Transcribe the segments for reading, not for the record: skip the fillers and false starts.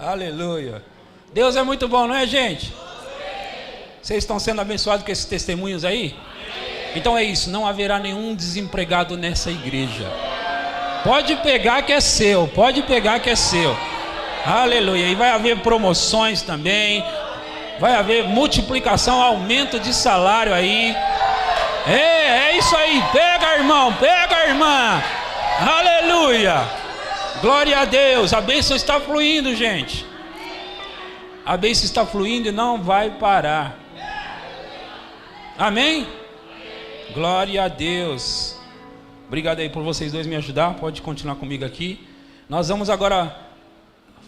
Aleluia. Deus é muito bom, não é, gente? Vocês estão sendo abençoados com esses testemunhos aí? Então é isso, não haverá nenhum desempregado nessa igreja. Pode pegar que é seu, pode pegar que é seu. Aleluia. E vai haver promoções também, vai haver multiplicação, aumento de salário aí. É isso aí, pega, irmão, pega, irmã. Aleluia. Glória a Deus, a bênção está fluindo, gente. A bênção está fluindo e não vai parar. Amém? Glória a Deus. Obrigado aí por vocês dois me ajudar. Pode continuar comigo aqui. Nós vamos agora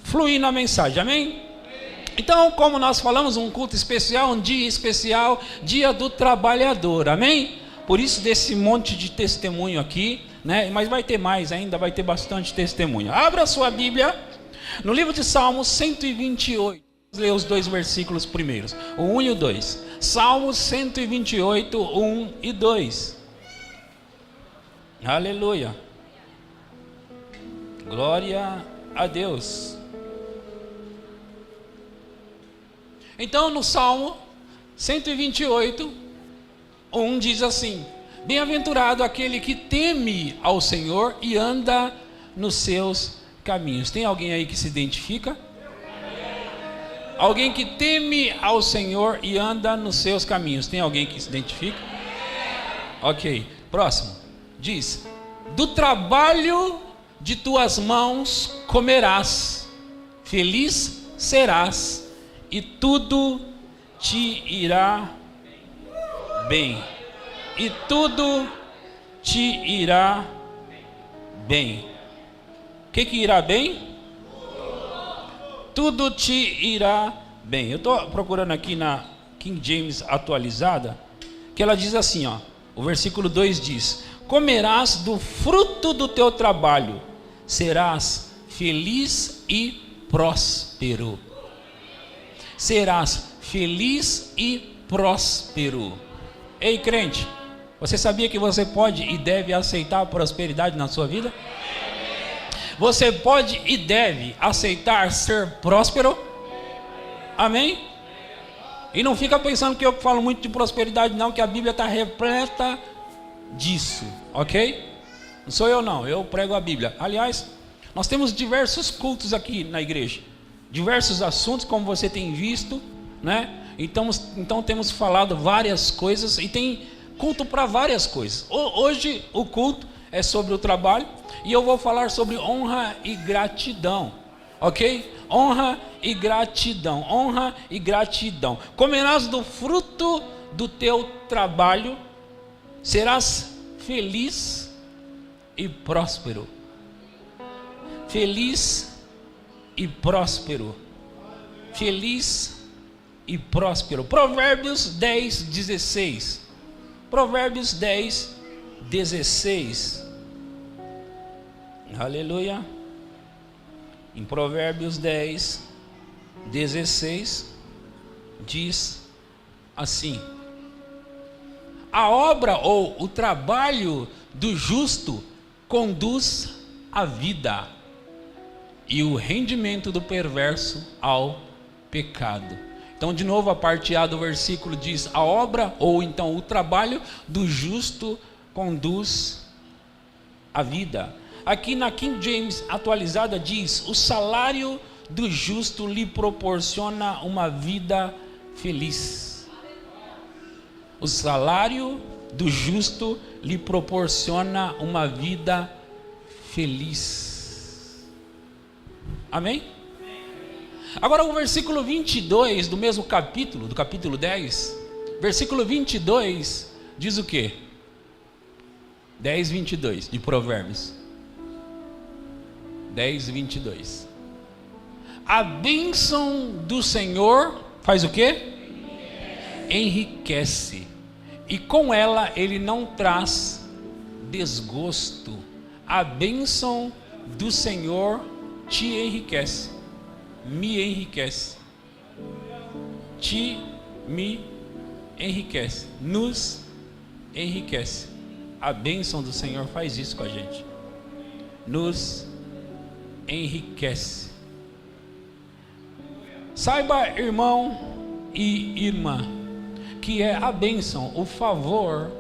fluir na mensagem, amém? Então, como nós falamos, um culto especial, um dia especial, dia do trabalhador, amém? Por isso desse monte de testemunho aqui, né? Mas vai ter mais ainda, vai ter bastante testemunho. Abra sua Bíblia no livro de Salmos 128. Vamos ler os dois versículos primeiros, o 1 e o 2. Salmos 128, 1 e 2. Aleluia. Glória a Deus. Então no Salmo 128, 1 diz assim: bem-aventurado aquele que teme ao Senhor e anda nos seus caminhos. Tem alguém aí que se identifica? Alguém que teme ao Senhor e anda nos seus caminhos. Tem alguém que se identifica? Ok, próximo. Diz: do trabalho de tuas mãos comerás, feliz serás, e tudo te irá bem. E tudo te irá bem. O que irá bem? Tudo te irá bem. Eu estou procurando aqui na King James atualizada, que ela diz assim, ó, o versículo 2 diz: comerás do fruto do teu trabalho, serás feliz e próspero. Serás feliz e próspero. Ei, crente, você sabia que você pode e deve aceitar a prosperidade na sua vida? Você pode e deve aceitar ser próspero? Amém? E não fica pensando que eu falo muito de prosperidade não, que a Bíblia está repleta disso, ok? Não sou eu não, eu prego a Bíblia. Aliás, nós temos diversos cultos aqui na igreja, diversos assuntos, como você tem visto, né? Então temos falado várias coisas e tem culto para várias coisas. Hoje o culto é sobre o trabalho e eu vou falar sobre honra e gratidão, ok? Honra e gratidão, honra e gratidão. Comerás do fruto do teu trabalho, serás feliz e próspero. Feliz e próspero. Feliz e próspero. Provérbios 10, 16. Provérbios 10, 16. Aleluia. Em Provérbios 10, 16 diz assim: a obra ou o trabalho do justo conduz à vida, e o rendimento do perverso ao pecado. Então, de novo, a parte A do versículo diz: a obra ou então o trabalho do justo conduz à vida. Aqui na King James atualizada diz: o salário do justo lhe proporciona uma vida feliz. O salário do justo lhe proporciona uma vida feliz. Amém? Agora o versículo 22 do mesmo capítulo, do capítulo 10, versículo 22 diz o quê? 10, 22 de Provérbios 10, 22. A bênção do Senhor faz o quê? Enriquece, e com ela ele não traz desgosto. A bênção do Senhor te enriquece, me enriquece, me enriquece, nos enriquece. A bênção do Senhor faz isso com a gente, nos enriquece. Saiba, irmão e irmã, que é a bênção, o favor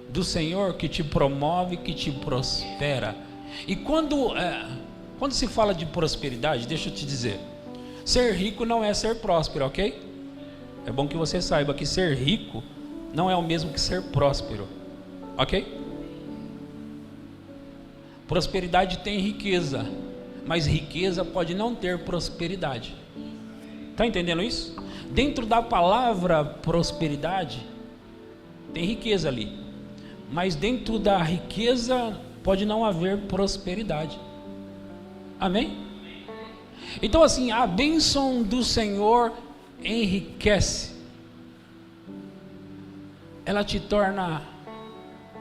do Senhor que te promove, que te prospera. E quando se fala de prosperidade, deixa eu te dizer, ser rico não é ser próspero, ok? É bom que você saiba que ser rico não é o mesmo que ser próspero, ok? Prosperidade tem riqueza, mas riqueza pode não ter prosperidade. Está entendendo isso? Dentro da palavra prosperidade tem riqueza ali, mas dentro da riqueza pode não haver prosperidade. Amém? Então assim, a bênção do Senhor enriquece, ela te torna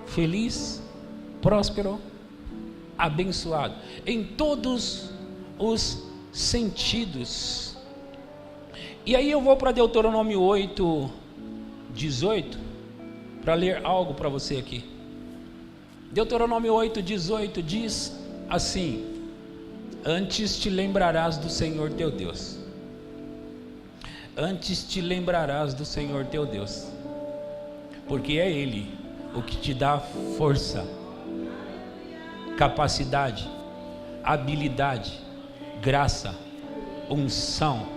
feliz, próspero, abençoado em todos os sentidos. E aí eu vou para Deuteronômio 8:18 para ler algo para você aqui. Deuteronômio 8:18 diz assim: antes te lembrarás do Senhor teu Deus. Antes te lembrarás do Senhor teu Deus, porque é Ele o que te dá força, capacidade, habilidade, graça, unção,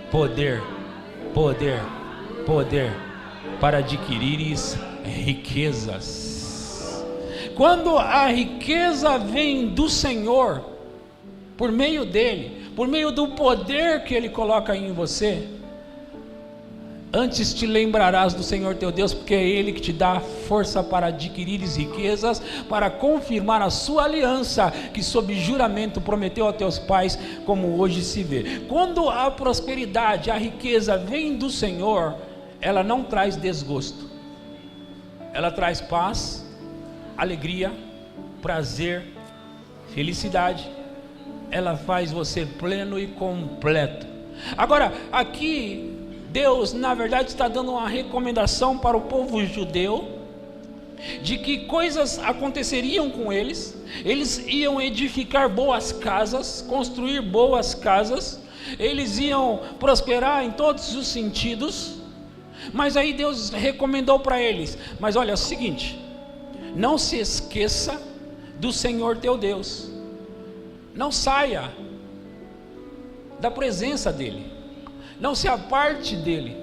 poder para adquirires riquezas. Quando a riqueza vem do Senhor, por meio dele, por meio do poder que ele coloca em você, antes te lembrarás do Senhor teu Deus, porque é Ele que te dá força para adquirires riquezas, para confirmar a sua aliança, que sob juramento prometeu a teus pais, como hoje se vê. Quando a prosperidade, a riqueza vem do Senhor, ela não traz desgosto, ela traz paz, alegria, prazer, felicidade, ela faz você pleno e completo. Agora, aqui Deus, na verdade, está dando uma recomendação para o povo judeu, de que coisas aconteceriam com eles. Eles iam edificar boas casas, construir boas casas, eles iam prosperar em todos os sentidos, mas aí Deus recomendou para eles: mas olha, é o seguinte, não se esqueça do Senhor teu Deus, não saia da presença dEle, não se aparte dele.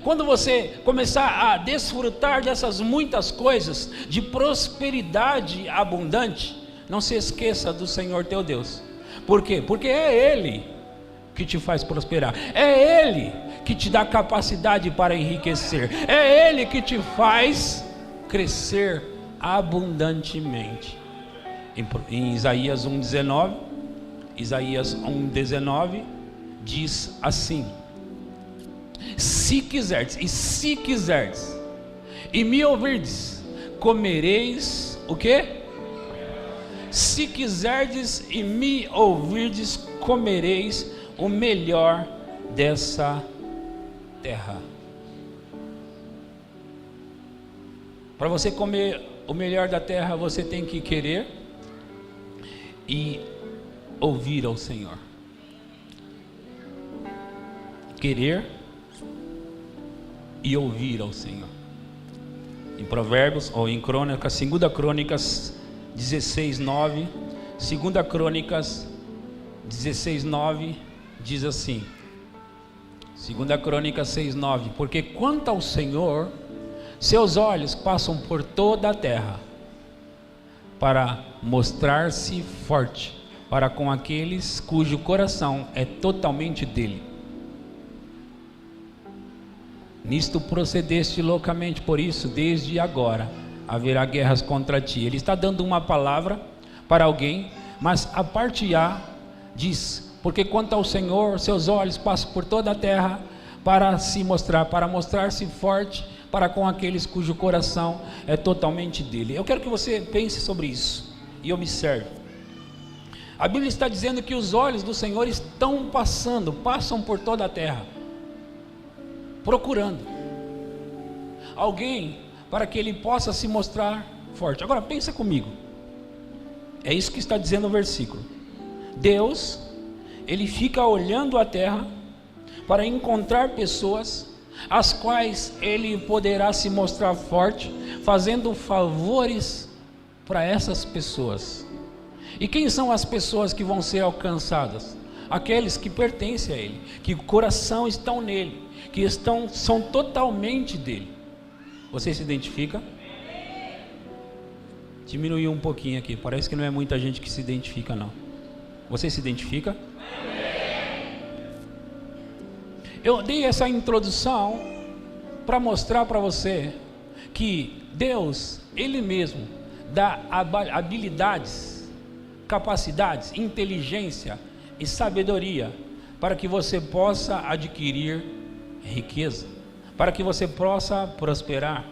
Quando você começar a desfrutar dessas muitas coisas, de prosperidade abundante, não se esqueça do Senhor teu Deus. Por quê? Porque é Ele que te faz prosperar, é Ele que te dá capacidade para enriquecer, é Ele que te faz crescer abundantemente. Em Isaías 1:19 diz assim: se quiserdes e me ouvirdes, comereis o quê? Se quiserdes e me ouvirdes, comereis o melhor dessa terra. Para você comer o melhor da terra, você tem que querer e ouvir ao Senhor. Querer e ouvir ao Senhor. Em Provérbios, ou em Crônicas, 2 Crônicas 16:9, 2 Crônicas 16:9 diz assim, 2 Crônicas 6:9: porque quanto ao Senhor, seus olhos passam por toda a terra, para mostrar-se forte para com aqueles cujo coração é totalmente dele. Nisto procedeste loucamente, por isso desde agora haverá guerras contra ti. Ele está dando uma palavra para alguém, mas a parte A diz: porque quanto ao Senhor, seus olhos passam por toda a terra para se mostrar, para mostrar-se forte para com aqueles cujo coração é totalmente dele. Eu quero que você pense sobre isso e observe. A Bíblia está dizendo que os olhos do Senhor passam por toda a terra, procurando alguém para que ele possa se mostrar forte. Agora pensa comigo, é isso que está dizendo o versículo. Deus, ele fica olhando a terra para encontrar pessoas as quais Ele poderá se mostrar forte, fazendo favores para essas pessoas. E quem são as pessoas que vão ser alcançadas? Aqueles que pertencem a Ele, que o coração estão nele, que são totalmente dele. Você se identifica? Diminuiu um pouquinho aqui, parece que não é muita gente que se identifica não. Você se identifica? Eu dei essa introdução para mostrar para você que Deus, Ele mesmo, dá habilidades, capacidades, inteligência e sabedoria para que você possa adquirir riqueza, para que você possa prosperar,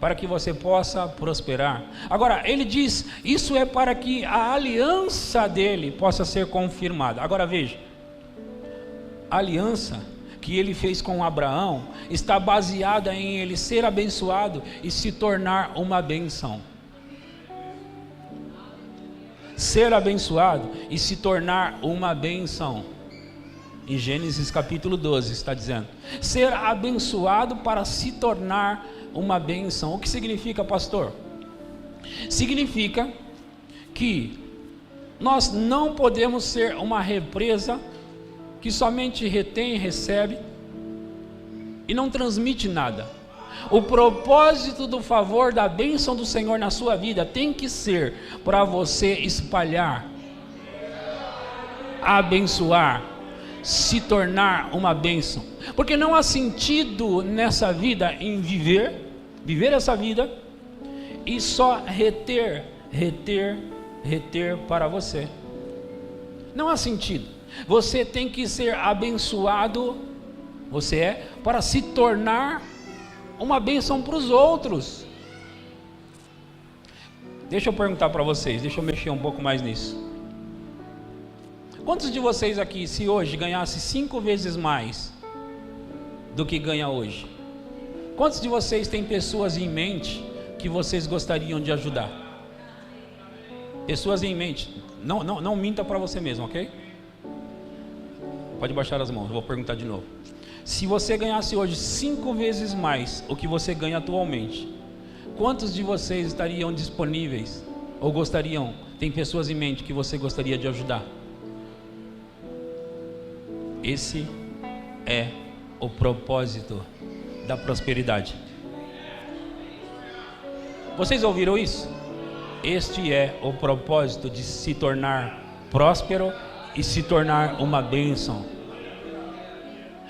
para que você possa prosperar. Agora, ele diz, isso é para que a aliança dele possa ser confirmada. Agora veja, a aliança que ele fez com Abraão está baseada em ele ser abençoado e se tornar uma bênção. Ser abençoado e se tornar uma bênção. Em Gênesis capítulo 12 está dizendo, ser abençoado para se tornar uma bênção. O que significa, pastor? Significa que nós não podemos ser uma represa que somente retém e recebe e não transmite nada. O propósito do favor, da bênção do Senhor na sua vida tem que ser para você espalhar, abençoar, se tornar uma bênção. Porque não há sentido nessa vida em viver essa vida e só reter para você. Não há sentido. Você tem que ser abençoado, para se tornar uma bênção para os outros. Deixa eu perguntar para vocês, deixa eu mexer um pouco mais nisso. Quantos de vocês aqui, se hoje ganhasse 5 vezes mais do que ganha hoje, quantos de vocês têm pessoas em mente que vocês gostariam de ajudar? Pessoas em mente. Não minta para você mesmo, ok? Pode baixar as mãos, eu vou perguntar de novo. Se você ganhasse hoje 5 vezes mais o que você ganha atualmente, quantos de vocês estariam disponíveis ou tem pessoas em mente que você gostaria de ajudar? Esse é o propósito da prosperidade. Vocês ouviram isso? Este é o propósito de se tornar próspero e se tornar uma bênção.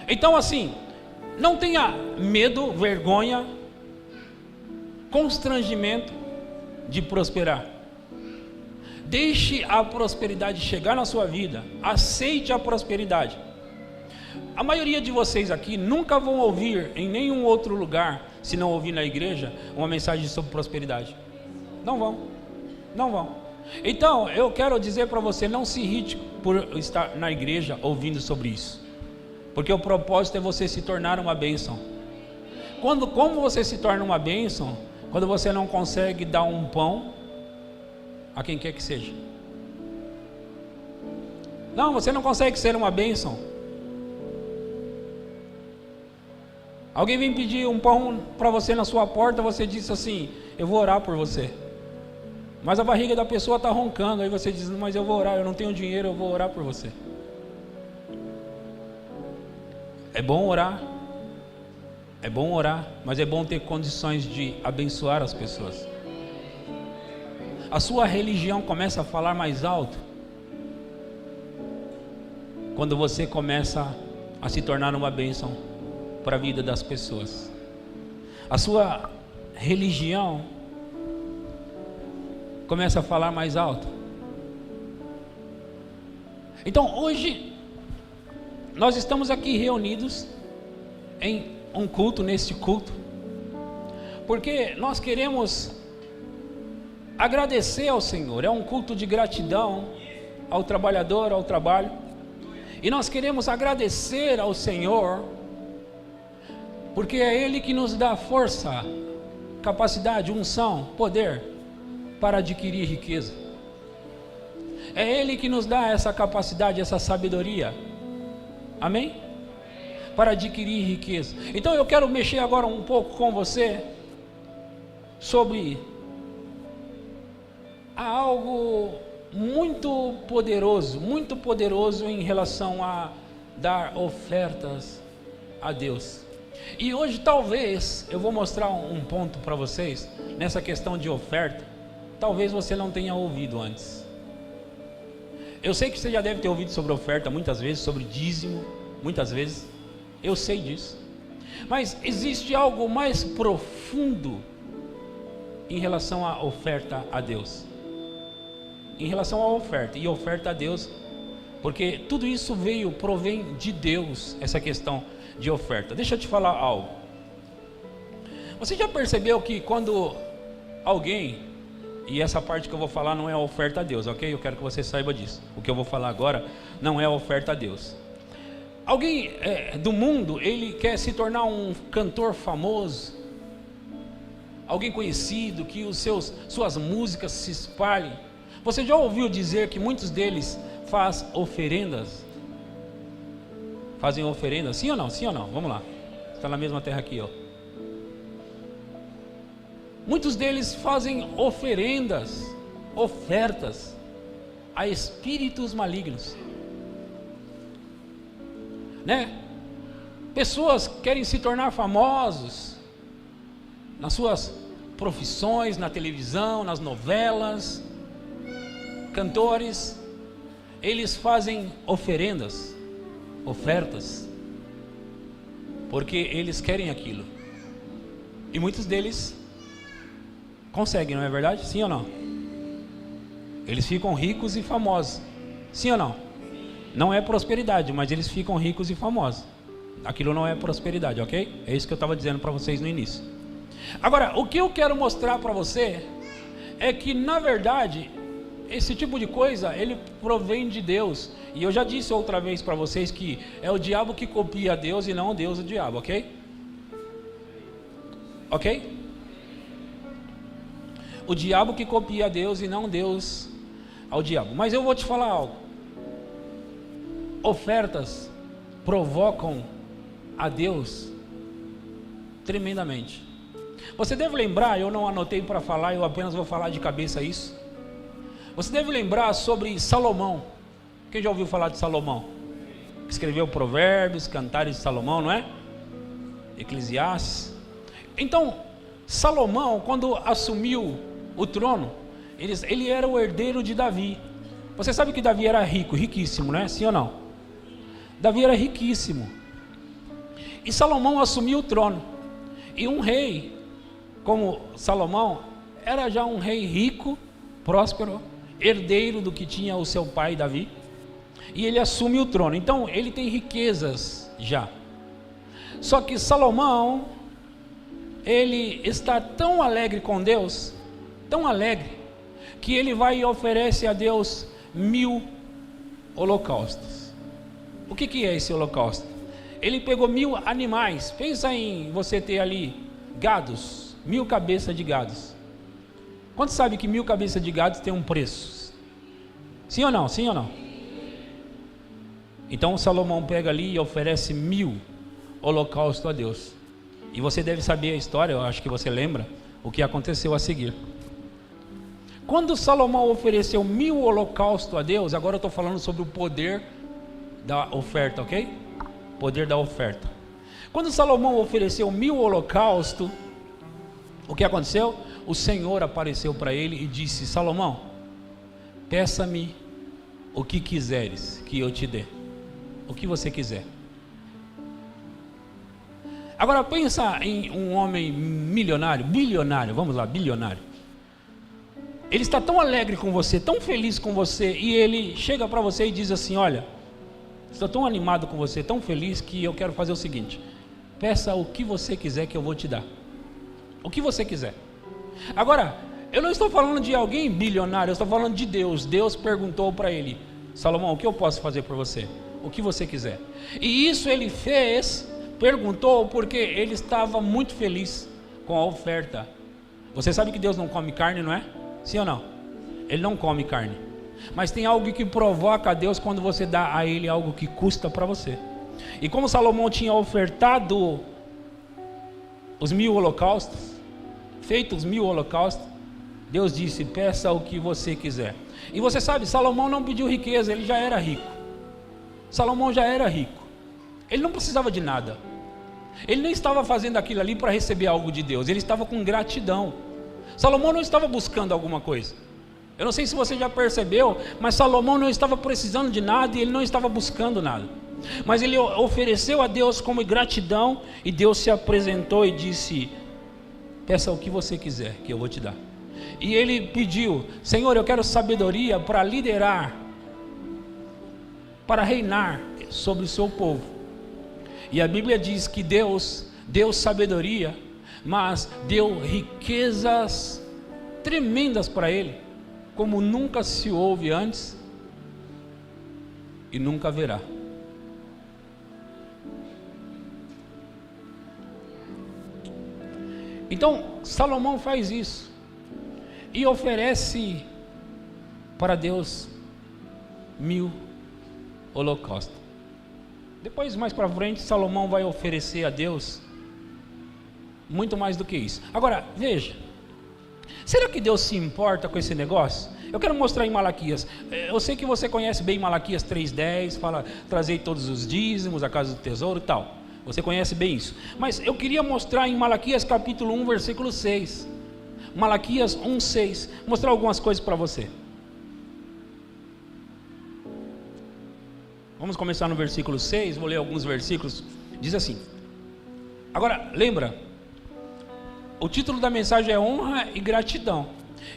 Então assim, não tenha medo, vergonha, constrangimento de prosperar. Deixe a prosperidade chegar na sua vida. Aceite a prosperidade. A maioria de vocês aqui nunca vão ouvir em nenhum outro lugar, se não ouvir na igreja, uma mensagem sobre prosperidade. Não vão. Então, eu quero dizer para você, não se irrite por estar na igreja ouvindo sobre isso. Porque o propósito é você se tornar uma bênção. Como você se torna uma bênção? Quando você não consegue dar um pão a quem quer que seja. Não, você não consegue ser uma bênção. Alguém vem pedir um pão para você na sua porta, você diz assim, eu vou orar por você. Mas a barriga da pessoa está roncando, aí você diz, mas eu vou orar, eu não tenho dinheiro, eu vou orar por você. É bom orar, mas é bom ter condições de abençoar as pessoas. A sua religião começa a falar mais alto quando você começa a se tornar uma bênção para a vida das pessoas. A sua religião começa a falar mais alto. Então hoje nós estamos aqui reunidos em um culto, neste culto, porque nós queremos agradecer ao Senhor. É um culto de gratidão ao trabalhador, ao trabalho, e nós queremos agradecer ao Senhor, porque é Ele que nos dá força, capacidade, unção, poder para adquirir riqueza. É Ele que nos dá essa capacidade, essa sabedoria. Amém? para adquirir riqueza. Então eu quero mexer agora um pouco com você sobre algo muito poderoso em relação a dar ofertas a Deus. E hoje talvez eu vou mostrar um ponto para vocês nessa questão de oferta. Talvez você não tenha ouvido antes. Eu sei que você já deve ter ouvido sobre oferta muitas vezes, sobre dízimo, muitas vezes. Eu sei disso. Mas existe algo mais profundo em relação à oferta a Deus. Em relação à oferta e oferta a Deus, porque tudo isso provém de Deus, essa questão de oferta. Deixa eu te falar algo. Você já percebeu que quando alguém, e essa parte que eu vou falar não é a oferta a Deus, ok? Eu quero que você saiba disso. O que eu vou falar agora não é a oferta a Deus. Alguém do mundo, ele quer se tornar um cantor famoso, alguém conhecido, que suas músicas se espalhem. Você já ouviu dizer que muitos deles fazem oferendas? Fazem oferendas, sim ou não? Sim ou não? Vamos lá. Está na mesma terra aqui, ó. Muitos deles fazem ofertas a espíritos malignos, né? Pessoas querem se tornar famosos nas suas profissões, na televisão, nas novelas. Cantores, eles fazem ofertas, porque eles querem aquilo. E muitos deles conseguem, não é verdade? Sim ou não? Eles ficam ricos e famosos. Sim ou não? Não é prosperidade, mas eles ficam ricos e famosos. Aquilo não é prosperidade, ok? É isso que eu estava dizendo para vocês no início. Agora, o que eu quero mostrar para você é que, na verdade, esse tipo de coisa, ele provém de Deus. E eu já disse outra vez para vocês que é o diabo que copia a Deus e não Deus o diabo, ok? Ok? O diabo que copia a Deus e não Deus ao diabo. Mas eu vou te falar algo. Ofertas provocam a Deus tremendamente. Você deve lembrar, eu não anotei para falar, eu apenas vou falar de cabeça isso. Você deve lembrar sobre Salomão. Quem já ouviu falar de Salomão? Que escreveu Provérbios, Cantares de Salomão, não é? Eclesiastes. Então, Salomão, quando assumiu o trono, ele era o herdeiro de Davi. Você sabe que Davi era rico, riquíssimo, não é? Sim ou não? Davi era riquíssimo. E Salomão assumiu o trono. E um rei como Salomão era já um rei rico, próspero, herdeiro do que tinha o seu pai Davi, e ele assume o trono. Então ele tem riquezas já. Só que Salomão, ele está tão alegre com Deus, tão alegre, que ele vai e oferece a Deus 1000 holocaustos. O que é esse holocausto? Ele pegou 1000 animais. Pensa em você ter ali gados, 1000 cabeças de gados. Quantos sabem que 1000 cabeças de gados tem um preço? Sim ou não? Sim ou não? Então Salomão pega ali e oferece 1000 holocaustos a Deus. E você deve saber a história, eu acho que você lembra o que aconteceu a seguir. Quando Salomão ofereceu 1000 holocaustos a Deus, agora eu estou falando sobre o poder da oferta, ok? Poder da oferta. Quando Salomão ofereceu 1000 holocaustos, o que aconteceu? O Senhor apareceu para ele e disse: Salomão, peça-me o que quiseres que eu te dê. O que você quiser. Agora pensa em um homem milionário, bilionário, vamos lá, bilionário. Ele está tão alegre com você, tão feliz com você, e ele chega para você e diz assim: olha, estou tão animado com você, tão feliz, que eu quero fazer o seguinte: peça o que você quiser que eu vou te dar. O que você quiser. Agora, eu não estou falando de alguém bilionário, eu estou falando de Deus. Deus perguntou para ele: Salomão, o que eu posso fazer por você? O que você quiser. E isso ele fez, perguntou, porque ele estava muito feliz com a oferta. Você sabe que Deus não come carne, não é? Sim ou não? Ele não come carne. Mas tem algo que provoca a Deus quando você dá a Ele algo que custa para você. E como Salomão tinha ofertado os 1000 holocaustos, feito os 1000 holocaustos, Deus disse: peça o que você quiser. E você sabe, Salomão não pediu riqueza, ele já era rico. Salomão já era rico, ele não precisava de nada. Ele não estava fazendo aquilo ali para receber algo de Deus, ele estava com gratidão. Salomão não estava buscando alguma coisa. Eu não sei se você já percebeu, mas Salomão não estava precisando de nada e ele não estava buscando nada. Mas ele ofereceu a Deus como gratidão, e Deus se apresentou e disse: peça o que você quiser que eu vou te dar. E ele pediu: Senhor, eu quero sabedoria para liderar, para reinar sobre o seu povo. E a Bíblia diz que Deus deu sabedoria, mas deu riquezas tremendas para ele, como nunca se houve antes e nunca haverá. Então Salomão faz isso e oferece para Deus 1000 holocaustos. Depois, mais para frente, Salomão vai oferecer a Deus muito mais do que isso. Agora, veja, será que Deus se importa com esse negócio? Eu quero mostrar em Malaquias. Eu sei que você conhece bem Malaquias 3:10, fala: trazei todos os dízimos à casa do tesouro e tal. Você conhece bem isso. Mas eu queria mostrar em Malaquias capítulo 1, versículo 6. Malaquias 1:6. Mostrar algumas coisas para você. Vamos começar no versículo 6, vou ler alguns versículos. Diz assim: agora, lembra, o título da mensagem é honra e gratidão.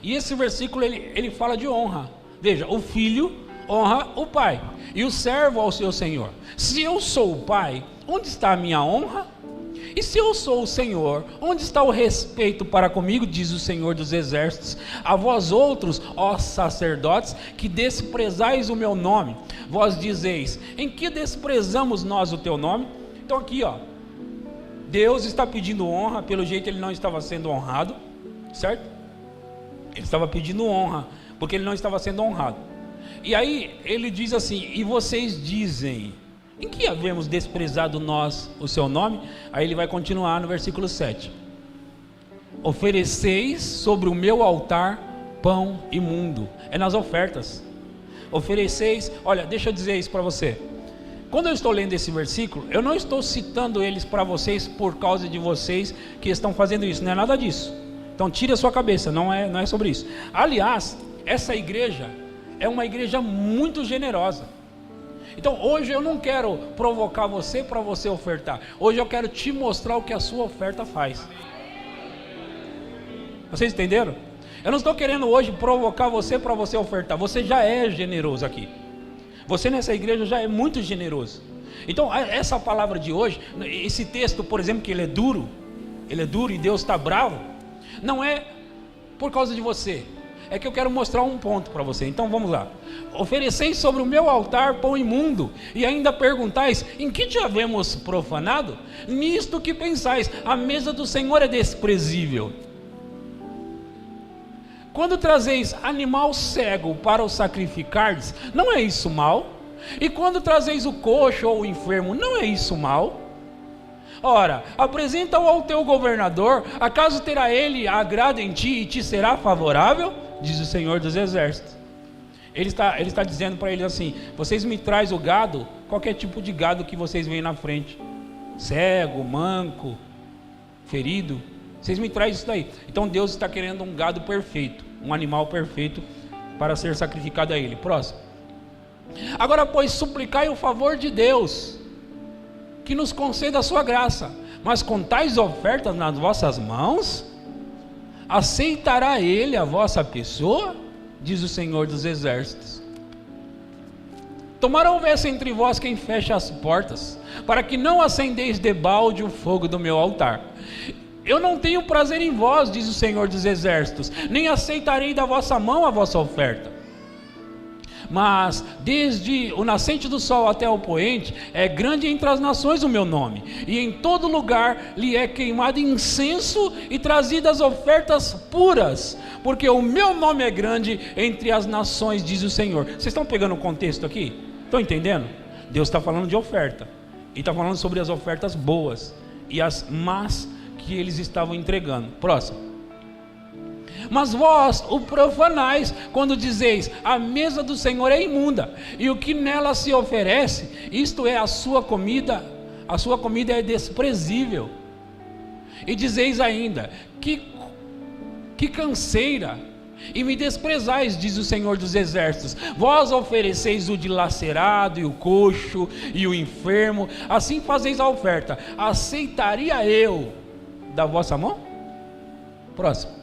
E esse versículo ele fala de honra. Veja, o filho honra o pai, e o servo ao seu senhor. Se eu sou o pai, onde está a minha honra? E se eu sou o Senhor, onde está o respeito para comigo? Diz o Senhor dos exércitos. A vós outros, ó sacerdotes, que desprezais o meu nome, vós dizeis: em que desprezamos nós o teu nome? Então aqui, ó, Deus está pedindo honra. Pelo jeito ele não estava sendo honrado, certo? Ele estava pedindo honra porque ele não estava sendo honrado. E aí ele diz assim: e vocês dizem: em que havemos desprezado nós o seu nome? Aí ele vai continuar no versículo 7. Ofereceis sobre o meu altar pão imundo. É nas ofertas. Ofereceis, olha, deixa eu dizer isso para você. Quando eu estou lendo esse versículo, eu não estou citando eles para vocês por causa de vocês que estão fazendo isso, não é nada disso. Então tire a sua cabeça, não é sobre isso. Aliás, essa igreja é uma igreja muito generosa. Então hoje eu não quero provocar você para você ofertar. Hoje eu quero te mostrar o que a sua oferta faz. Vocês entenderam? Eu não estou querendo hoje provocar você para você ofertar. Você já é generoso aqui. Você nessa igreja já é muito generoso. Então essa palavra de hoje, esse texto, por exemplo, que ele é duro e Deus está bravo, não é por causa de você. É que eu quero mostrar um ponto para você. Então vamos lá. Ofereceis sobre o meu altar pão imundo, e ainda perguntais: em que te havemos profanado? Nisto que pensais: a mesa do Senhor é desprezível. Quando trazeis animal cego para o sacrificardes, não é isso mal? E quando trazeis o coxo ou o enfermo, não é isso mal? Ora, apresenta-o ao teu governador, acaso terá ele agrado em ti e te será favorável? Diz o Senhor dos exércitos. Ele está dizendo para eles assim: vocês me trazem o gado, qualquer tipo de gado que vocês veem na frente, cego, manco, ferido, vocês me trazem isso daí. Então Deus está querendo um gado perfeito, um animal perfeito para ser sacrificado a ele. Próximo. Agora, pois, suplicai o favor de Deus, que nos conceda a sua graça, mas com tais ofertas nas vossas mãos, aceitará ele a vossa pessoa? Diz o Senhor dos exércitos. Tomara houvesse entre vós quem feche as portas, para que não acendeis debalde o fogo do meu altar. Eu não tenho prazer em vós, diz o Senhor dos exércitos, nem aceitarei da vossa mão a vossa oferta. Mas desde o nascente do sol até o poente, é grande entre as nações o meu nome, e em todo lugar lhe é queimado incenso e trazidas ofertas puras, porque o meu nome é grande entre as nações, diz o Senhor. Vocês estão pegando o contexto aqui? Estão entendendo? Deus está falando de oferta, E está falando sobre as ofertas boas e as más que eles estavam entregando. Próximo. Mas vós o profanais, quando dizeis, a mesa do Senhor é imunda, e o que nela se oferece, isto é a sua comida é desprezível. E dizeis ainda, que canseira, e me desprezais, diz o Senhor dos Exércitos. Vós ofereceis o dilacerado, e o coxo, e o enfermo, assim fazeis a oferta. Aceitaria eu da vossa mão? Próximo.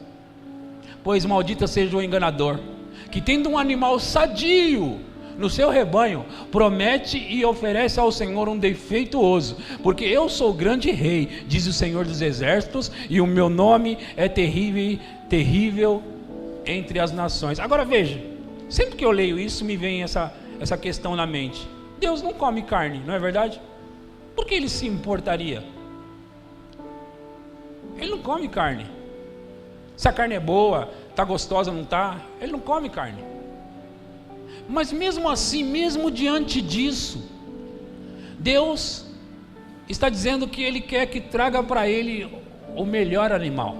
Pois maldita seja o enganador, que tendo um animal sadio no seu rebanho, promete e oferece ao Senhor um defeituoso, porque eu sou grande rei, diz o Senhor dos Exércitos, e o meu nome é terrível entre as nações. Agora veja, sempre que eu leio isso, me vem essa questão na mente. Deus não come carne, não é verdade? Por que ele se importaria? Ele não come carne. Se a carne é boa, está gostosa ou não está, ele não come carne. Mas mesmo assim, mesmo diante disso, Deus está dizendo que Ele quer que traga para Ele o melhor animal.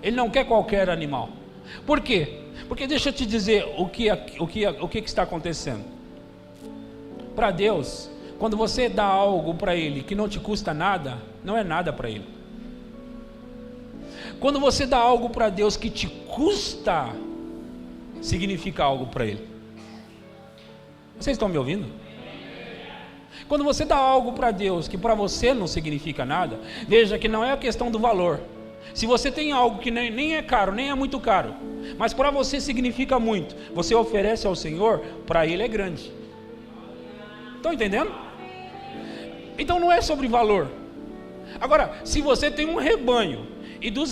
Ele não quer qualquer animal. Por quê? Porque deixa eu te dizer o que está acontecendo. Para Deus, quando você dá algo para Ele que não te custa nada, não é nada para Ele. Quando você dá algo para Deus que te custa, significa algo para Ele. Vocês estão me ouvindo? Quando você dá algo para Deus que para você não significa nada, veja que não é a questão do valor. Se você tem algo que nem é caro, nem é muito caro, mas para você significa muito, você oferece ao Senhor, para Ele é grande. Estão entendendo? Então não é sobre valor. Agora, se você tem um rebanho, e do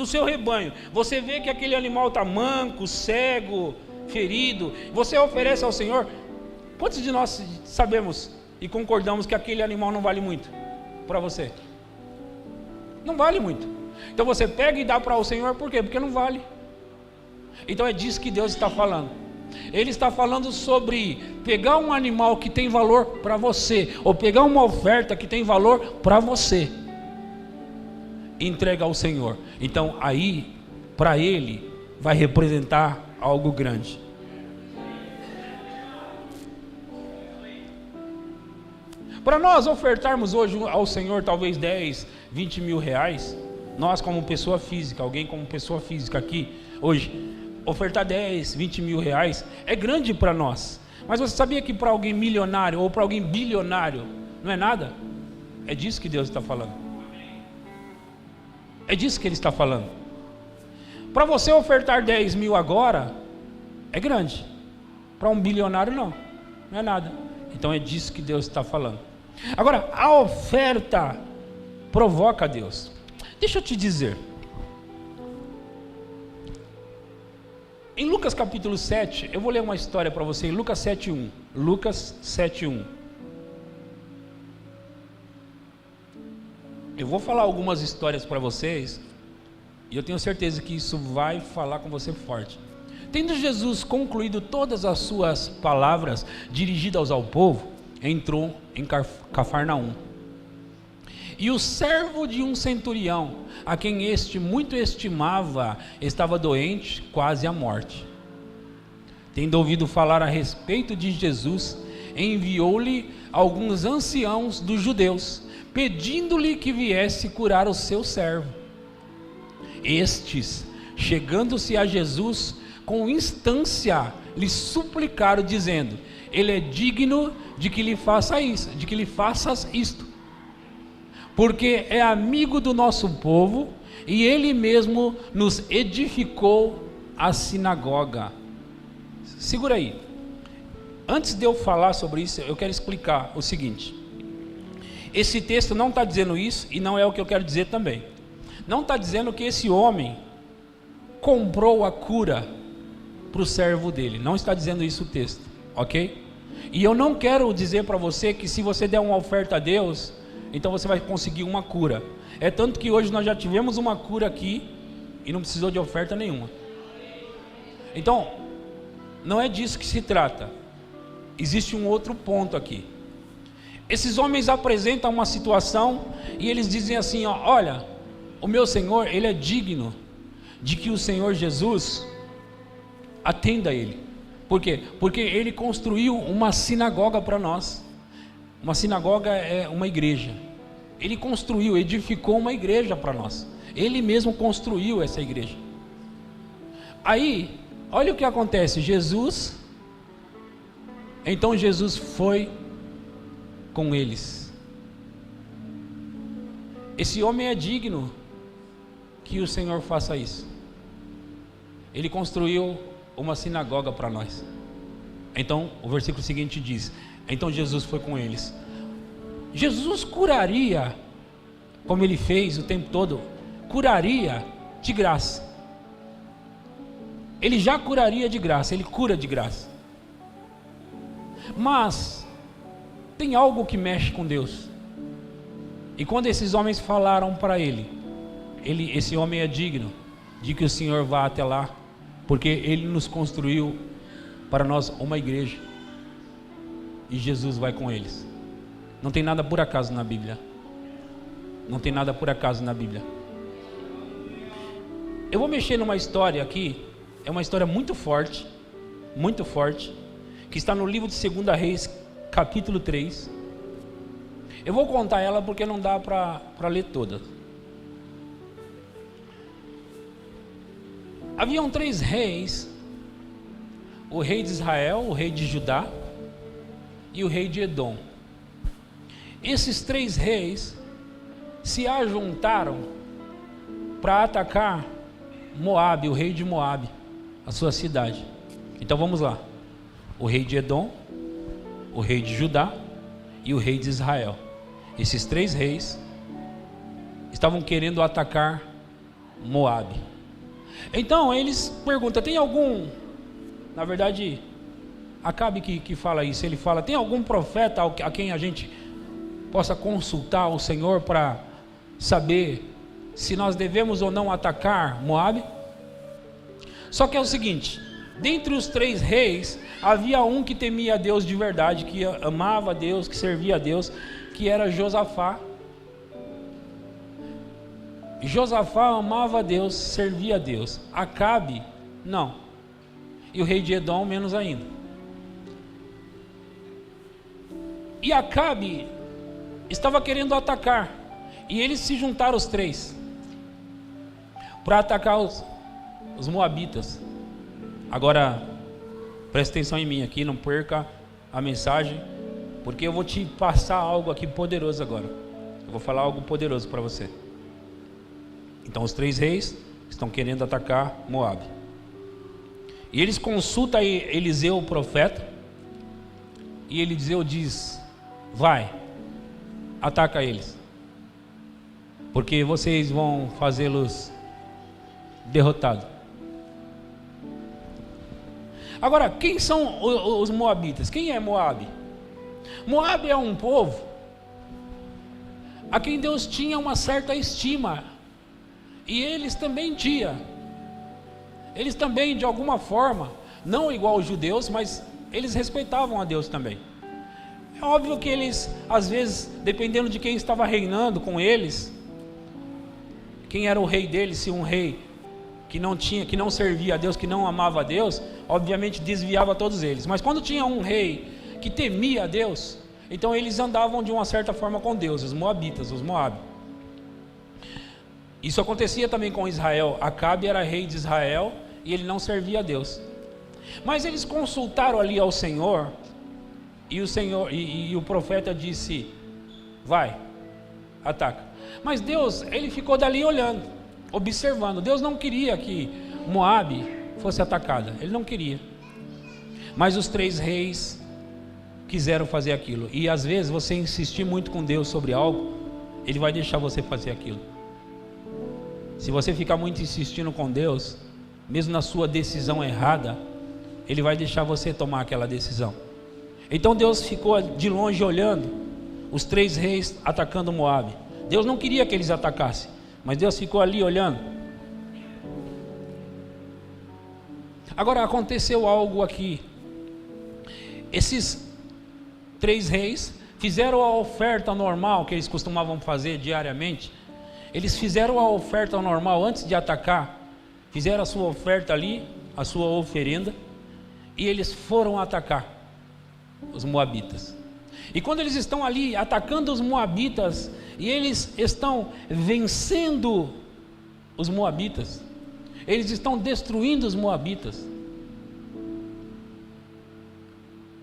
seu rebanho, você vê que aquele animal está manco, cego, ferido, você oferece ao Senhor. Quantos de nós sabemos e concordamos que aquele animal não vale muito para você? Não vale muito. Então você pega e dá para o Senhor, por quê? Porque não vale. Então é disso que Deus está falando. Ele está falando sobre pegar um animal que tem valor para você, ou pegar uma oferta que tem valor para você, entrega ao Senhor. Então aí, para Ele, vai representar algo grande. Para nós ofertarmos hoje ao Senhor talvez 10, 20 mil reais, nós como pessoa física, alguém como pessoa física aqui, hoje, ofertar 10, 20 mil reais é grande para nós. Mas você sabia que para alguém milionário ou para alguém bilionário não é nada? É disso que Deus está falando. É disso que Ele está falando. Para você ofertar 10 mil agora, é grande. Para um bilionário não é nada. Então é disso que Deus está falando. Agora, a oferta provoca Deus. Deixa eu te dizer. Em Lucas capítulo 7, eu vou ler uma história para você, em Lucas 7:1. Lucas 7:1. Eu vou falar algumas histórias para vocês, e eu tenho certeza que isso vai falar com você forte. Tendo Jesus concluído todas as suas palavras dirigidas ao povo, entrou em Cafarnaum. E o servo de um centurião, a quem este muito estimava, estava doente, quase à morte. Tendo ouvido falar a respeito de Jesus, enviou-lhe alguns anciãos dos judeus, pedindo-lhe que viesse curar o seu servo. Estes, chegando-se a Jesus, com instância lhe suplicaram, dizendo: Ele é digno de que lhe faças isto, porque é amigo do nosso povo, e ele mesmo nos edificou a sinagoga. Segura aí. Antes de eu falar sobre isso, eu quero explicar o seguinte. Esse texto não está dizendo isso, e não é o que eu quero dizer também. Não está dizendo que esse homem comprou a cura para o servo dele. Não está dizendo isso o texto, ok? E eu não quero dizer para você que se você der uma oferta a Deus, então você vai conseguir uma cura. É tanto que hoje nós já tivemos uma cura aqui e não precisou de oferta nenhuma. Então, não é disso que se trata. Existe um outro ponto aqui. Esses homens apresentam uma situação e eles dizem assim, ó, olha, o meu Senhor, ele é digno de que o Senhor Jesus atenda ele. Por quê? Porque ele construiu uma sinagoga para nós. Uma sinagoga é uma igreja. Ele construiu, edificou uma igreja para nós. Ele mesmo construiu essa igreja. Aí, olha o que acontece. Então Jesus foi com eles. Esse homem é digno que o Senhor faça isso. Ele construiu uma sinagoga para nós. Então o versículo seguinte diz: então Jesus foi com eles. Jesus curaria, como ele fez o tempo todo, curaria de graça. Ele já curaria de graça, ele cura de graça. Mas tem algo que mexe com Deus. E quando esses homens falaram para esse homem é digno de que o Senhor vá até lá, porque ele nos construiu para nós uma igreja, e Jesus vai com eles. Não tem nada por acaso na Bíblia. Não tem nada por acaso na Bíblia. Eu vou mexer numa história aqui. É uma história muito forte, que está no livro de 2 Reis, capítulo 3. Eu vou contar ela porque não dá para ler toda. Haviam 3 reis: o rei de Israel, o rei de Judá e o rei de Edom. Esses 3 reis se ajuntaram para atacar Moabe, o rei de Moabe, a sua cidade. Então vamos lá: o rei de Edom, o rei de Judá e o rei de Israel. Esses 3 reis estavam querendo atacar Moabe. Então eles perguntam: tem algum, na verdade Acabe que fala isso, ele fala: tem algum profeta a quem a gente possa consultar o Senhor para saber se nós devemos ou não atacar Moabe? Só que é o seguinte: dentre os 3 reis havia um que temia a Deus de verdade, que amava a Deus, que servia a Deus, que era Josafá. Josafá amava a Deus, servia a Deus. Acabe, não. E o rei de Edom, menos ainda. E Acabe estava querendo atacar, e eles se juntaram os 3 para atacar os moabitas. Agora, presta atenção em mim aqui, não perca a mensagem, porque eu vou te passar algo aqui poderoso agora. Eu vou falar algo poderoso para você. Então os 3 reis estão querendo atacar Moabe. E eles consultam Eliseu, o profeta, e Eliseu diz: vai, ataca eles, porque vocês vão fazê-los derrotados. Agora, quem são os moabitas? Quem é Moabe? Moabe é um povo a quem Deus tinha uma certa estima, e eles também tinham. Eles também, de alguma forma, não igual os judeus, mas eles respeitavam a Deus também. É óbvio que eles, às vezes, dependendo de quem estava reinando com eles, quem era o rei deles, se um rei que não servia a Deus, que não amava a Deus, obviamente desviava todos eles. Mas quando tinha um rei que temia a Deus, então eles andavam de uma certa forma com Deus, os moabitas, os Moabe. Isso acontecia também com Israel. Acabe era rei de Israel e ele não servia a Deus. Mas eles consultaram ali ao Senhor, e o Senhor e o profeta disse: vai, ataca. Mas Deus, ele ficou dali olhando, observando. Deus não queria que Moabe fosse atacada, ele não queria. Mas os 3 reis quiseram fazer aquilo. E às vezes você insistir muito com Deus sobre algo, ele vai deixar você fazer aquilo. Se você ficar muito insistindo com Deus, mesmo na sua decisão errada, ele vai deixar você tomar aquela decisão. Então Deus ficou de longe olhando os 3 reis atacando Moabe. Deus não queria que eles atacassem, mas Deus ficou ali olhando. Agora aconteceu algo aqui. Esses 3 reis fizeram a oferta normal que eles costumavam fazer diariamente. Eles fizeram a oferta normal antes de atacar, fizeram a sua oferta ali, a sua oferenda, e eles foram atacar os moabitas. E quando eles estão ali atacando os moabitas, e eles estão vencendo os moabitas, eles estão destruindo os moabitas.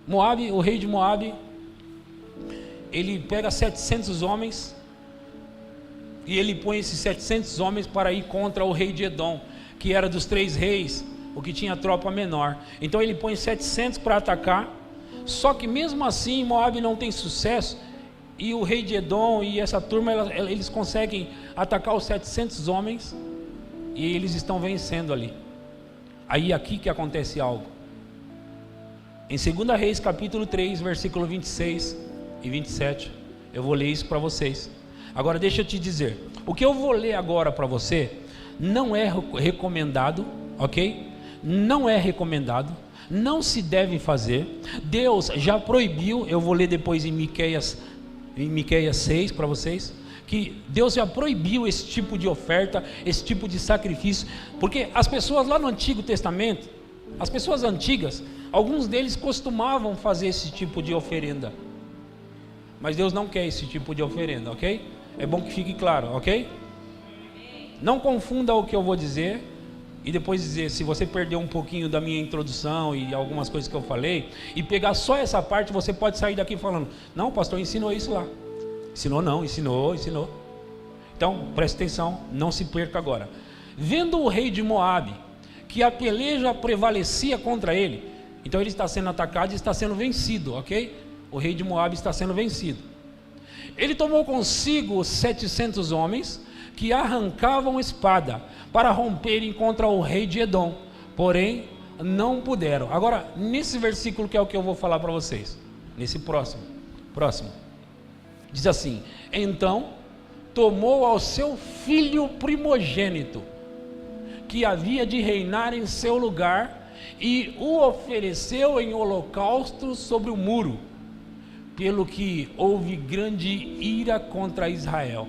Moabe, o rei de Moabe, ele pega 700 homens, e ele põe esses 700 homens para ir contra o rei de Edom, que era dos 3 reis, o que tinha tropa menor. Então ele põe 700 para atacar, só que mesmo assim Moabe não tem sucesso, e o rei de Edom e essa turma, eles conseguem atacar os 700 homens, e eles estão vencendo ali. Aí aqui que acontece algo. Em 2 Reis capítulo 3, versículo 26 e 27, eu vou ler isso para vocês. Agora deixa eu te dizer, o que eu vou ler agora para você não é recomendado, ok? Não é recomendado, não se deve fazer. Deus já proibiu, eu vou ler depois em Miqueias 6 para vocês, que Deus já proibiu esse tipo de oferta, esse tipo de sacrifício, porque as pessoas lá no Antigo Testamento, as pessoas antigas, alguns deles costumavam fazer esse tipo de oferenda, mas Deus não quer esse tipo de oferenda, ok? É bom que fique claro, ok? Não confunda o que eu vou dizer e depois dizer, se você perdeu um pouquinho da minha introdução e algumas coisas que eu falei, e pegar só essa parte, você pode sair daqui falando, não, o pastor ensinou isso lá. Ensinou não, ensinou. Então, preste atenção, não se perca agora. Vendo o rei de Moabe, que a peleja prevalecia contra ele, então ele está sendo atacado e está sendo vencido, ok? O rei de Moabe está sendo vencido. Ele tomou consigo 700 homens que arrancavam espada para romperem contra o rei de Edom, porém não puderam. Agora, nesse versículo que é o que eu vou falar para vocês, nesse próximo, diz assim: então tomou ao seu filho primogênito, que havia de reinar em seu lugar, e o ofereceu em holocausto sobre o muro, pelo que houve grande ira contra Israel.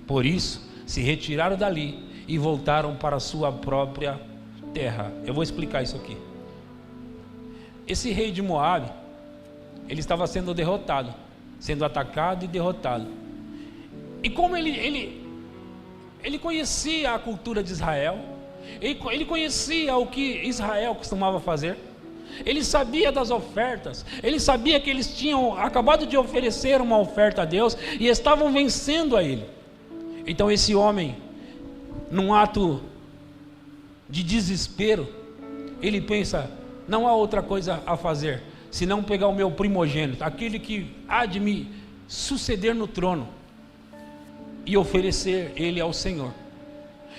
Por isso se retiraram dali e voltaram para a sua própria terra. Eu vou explicar isso aqui. Esse rei de Moabe, ele estava sendo derrotado, sendo atacado e derrotado. E como ele conhecia a cultura de Israel, ele conhecia o que Israel costumava fazer, ele sabia das ofertas, ele sabia que eles tinham acabado de oferecer uma oferta a Deus e estavam vencendo a ele. Então esse homem, num ato de desespero, ele pensa, não há outra coisa a fazer, senão pegar o meu primogênito, aquele que há de me suceder no trono, e oferecer ele ao Senhor.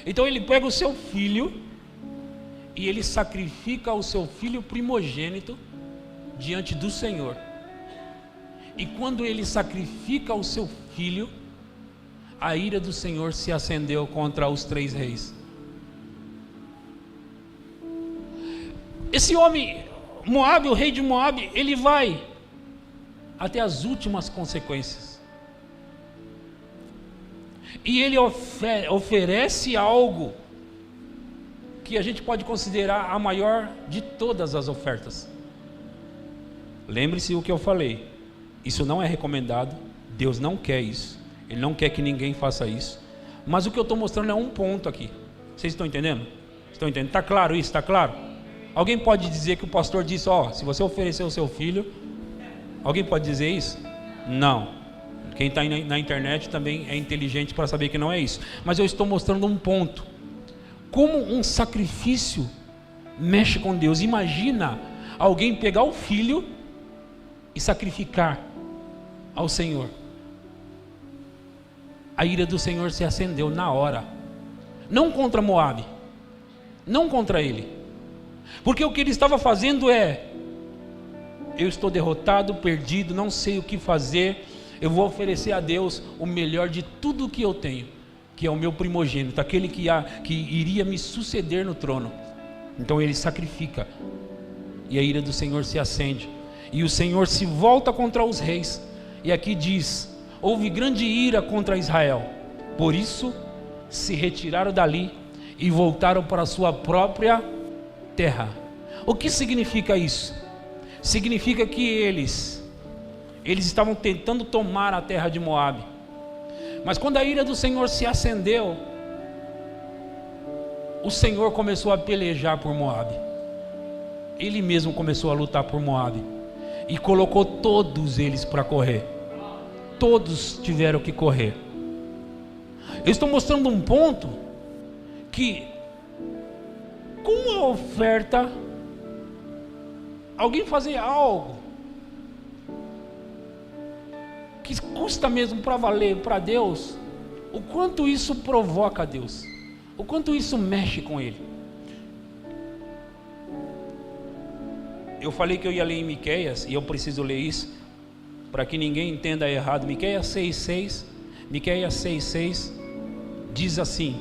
Então ele pega o seu filho e ele sacrifica o seu filho primogênito diante do Senhor. E quando ele sacrifica o seu filho, a ira do Senhor se acendeu contra os 3 reis. Esse homem, Moabe, o rei de Moabe, ele vai até as últimas consequências. E ele oferece algo que a gente pode considerar a maior de todas as ofertas. Lembre-se o que eu falei, isso não é recomendado, Deus não quer isso, Ele não quer que ninguém faça isso, mas o que eu estou mostrando é um ponto aqui. Vocês estão entendendo? Estão entendendo? Está claro isso? Está claro? Alguém pode dizer que o pastor disse, se você oferecer o seu filho, alguém pode dizer isso? Não. Quem está na internet também é inteligente para saber que não é isso, mas eu estou mostrando um ponto. Como um sacrifício mexe com Deus. Imagina alguém pegar o filho e sacrificar ao Senhor. A ira do Senhor se acendeu na hora. Não contra Moabe, não contra ele, porque o que ele estava fazendo eu estou derrotado, perdido, não sei o que fazer, eu vou oferecer a Deus o melhor de tudo que eu tenho, que é o meu primogênito, aquele que iria me suceder no trono. Então ele sacrifica, e a ira do Senhor se acende, e o Senhor se volta contra os reis, E aqui diz: houve grande ira contra Israel, por isso se retiraram dali e voltaram para a sua própria terra. O que significa isso? Significa que eles estavam tentando tomar a terra de Moabe, mas quando a ira do Senhor se acendeu, o Senhor começou a pelejar por Moabe. Ele mesmo começou a lutar por Moabe e colocou todos eles para correr. Todos tiveram que correr. Eu estou mostrando um ponto que, com a oferta, alguém fazer algo que custa mesmo para valer para Deus, o quanto isso provoca a Deus, o quanto isso mexe com Ele. Eu falei que eu ia ler em Miqueias, e eu preciso ler isso para que ninguém entenda errado. Miqueias 6,6 diz assim: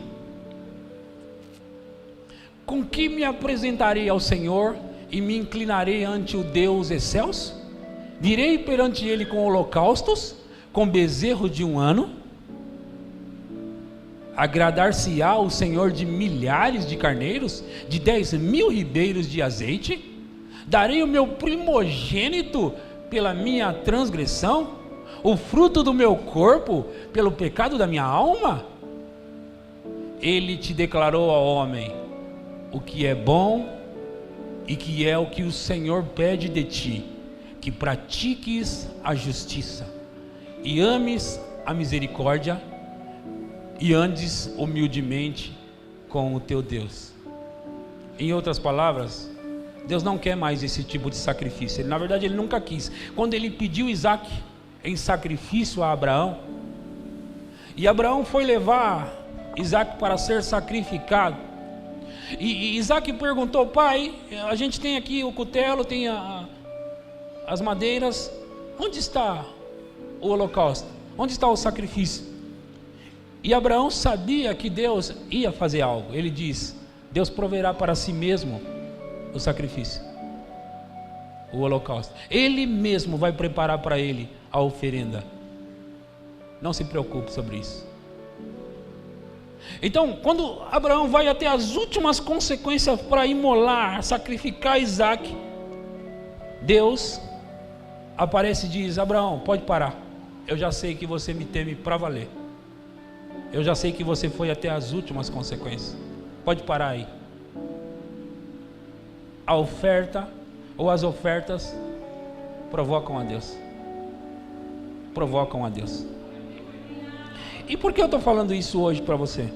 com que me apresentarei ao Senhor e me inclinarei ante o Deus excelso? Virei perante Ele com holocaustos, com bezerro de 1 ano? Agradar-se-á o Senhor de milhares de carneiros, de 10.000 ribeiros de azeite? Darei o meu primogênito pela minha transgressão, o fruto do meu corpo pelo pecado da minha alma? Ele te declarou, ó homem, o que é bom e que é o que o Senhor pede de ti, que pratiques a justiça e ames a misericórdia e andes humildemente com o teu Deus. Em outras palavras, Deus não quer mais esse tipo de sacrifício. Na verdade, Ele nunca quis. Quando Ele pediu Isaac em sacrifício a Abraão, e Abraão foi levar Isaac para ser sacrificado, e Isaac perguntou: pai, a gente tem aqui o cutelo, tem as madeiras, onde está o holocausto? Onde está o sacrifício? E Abraão sabia que Deus ia fazer algo. Ele diz: Deus proverá para si mesmo o sacrifício, o holocausto. Ele mesmo vai preparar para ele a oferenda. Não se preocupe sobre isso. Então, quando Abraão vai até as últimas consequências para imolar, sacrificar Isaac, Deus aparece e diz: Abraão, pode parar. Eu já sei que você me teme para valer. Eu já sei que você foi até as últimas consequências. Pode parar aí. A oferta ou as ofertas provocam a Deus. Provocam a Deus. E por que eu estou falando isso hoje para você?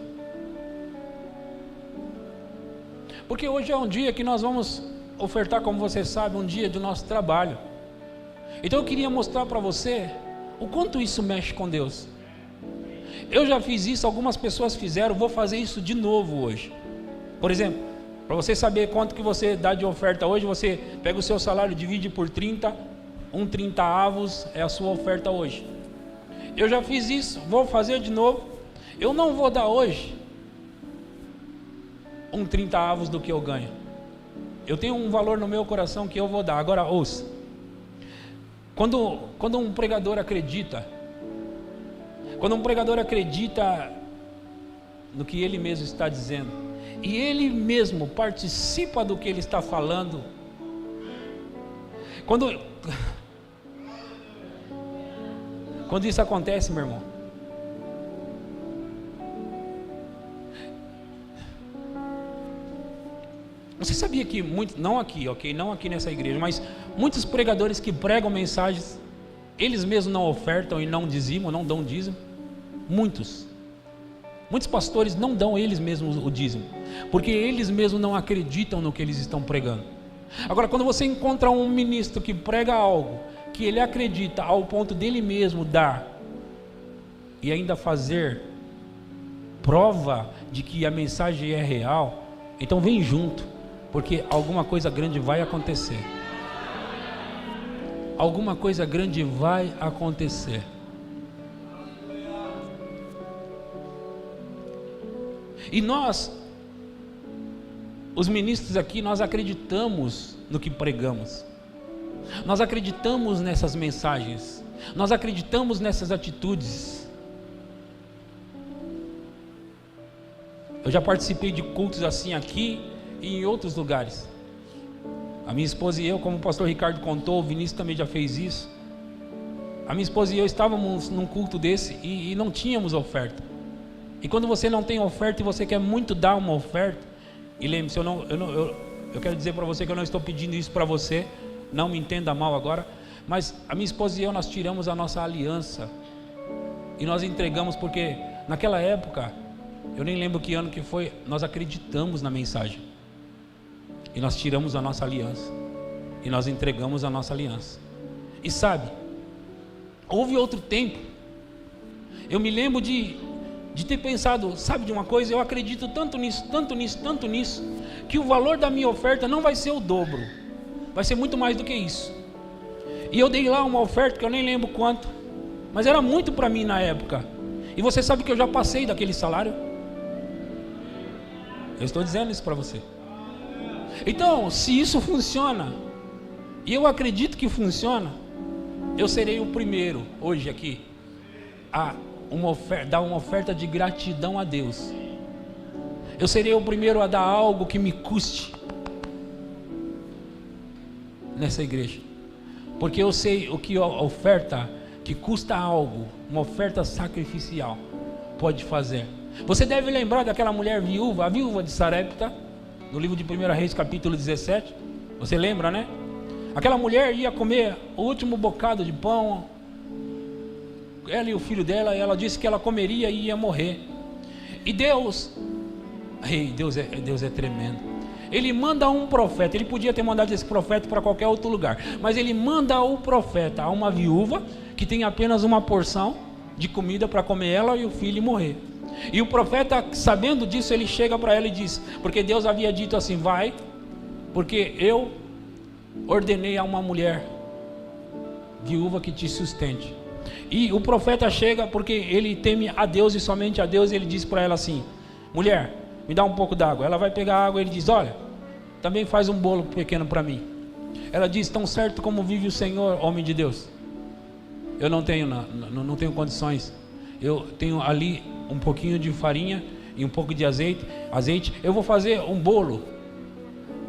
Porque hoje é um dia que nós vamos ofertar, como você sabe, um dia do nosso trabalho. Então eu queria mostrar para você o quanto isso mexe com Deus. Eu já fiz isso, algumas pessoas fizeram, vou fazer isso de novo hoje. Por exemplo, para você saber quanto que você dá de oferta hoje, você pega o seu salário, divide por 30, 30 avos é a sua oferta hoje. Eu já fiz isso, vou fazer de novo. Eu não vou dar hoje 30 avos do que eu ganho. Eu tenho um valor no meu coração que eu vou dar. Agora ouça. Quando um pregador acredita, no que ele mesmo está dizendo, e ele mesmo participa do que ele está falando, quando isso acontece, meu irmão, você sabia que não aqui, ok? Não aqui nessa igreja, mas muitos pregadores que pregam mensagens, eles mesmos não ofertam e não dizimam, não dão dízimo. Muitos pastores não dão eles mesmos o dízimo, porque eles mesmos não acreditam no que eles estão pregando. Agora, quando você encontra um ministro que prega algo que ele acredita ao ponto dele mesmo dar e ainda fazer prova de que a mensagem é real, então vem junto, porque alguma coisa grande vai acontecer. Alguma coisa grande vai acontecer. E nós, os ministros aqui, nós acreditamos no que pregamos. Nós acreditamos nessas mensagens. Nós acreditamos nessas atitudes. Eu já participei de cultos assim aqui e em outros lugares. A minha esposa e eu, como o pastor Ricardo contou, o Vinícius também já fez isso. A minha esposa e eu estávamos num culto desse e não tínhamos oferta. E quando você não tem oferta e você quer muito dar uma oferta, e lembre-se, eu quero dizer para você que eu não estou pedindo isso para você, não me entenda mal agora, mas a minha esposa e eu, nós tiramos a nossa aliança e nós entregamos, porque naquela época, eu nem lembro que ano que foi, nós acreditamos na mensagem e nós tiramos a nossa aliança e nós entregamos a nossa aliança. E sabe, houve outro tempo, eu me lembro de ter pensado, sabe de uma coisa, eu acredito tanto nisso, que o valor da minha oferta não vai ser o dobro, vai ser muito mais do que isso. E eu dei lá uma oferta que eu nem lembro quanto, mas era muito para mim na época. E você sabe que eu já passei daquele salário? Eu estou dizendo isso para você. Então, se isso funciona, e eu acredito que funciona, eu serei o primeiro hoje aqui a dar uma oferta de gratidão a Deus. Eu serei o primeiro a dar algo que me custe nessa igreja, porque eu sei o que a oferta que custa algo, uma oferta sacrificial, pode fazer. Você deve lembrar daquela mulher viúva, a viúva de Sarepta, no livro de 1 Reis capítulo 17, você lembra, né? Aquela mulher ia comer o último bocado de pão, ela e o filho dela, e ela disse que ela comeria e ia morrer. E Deus é tremendo. Ele manda um profeta, ele podia ter mandado esse profeta para qualquer outro lugar, mas ele manda o profeta a uma viúva que tem apenas uma porção de comida para comer ela e o filho e morrer. E o profeta, sabendo disso, ele chega para ela e diz, porque Deus havia dito assim, vai, porque eu ordenei a uma mulher viúva que te sustente. E o profeta chega porque ele teme a Deus e somente a Deus, e ele diz para ela assim, mulher, me dá um pouco d'água. Ela vai pegar a água e ele diz, olha, também faz um bolo pequeno para mim. Ela diz, tão certo como vive o Senhor, homem de Deus, eu não tenho condições, eu tenho ali um pouquinho de farinha e um pouco de azeite, eu vou fazer um bolo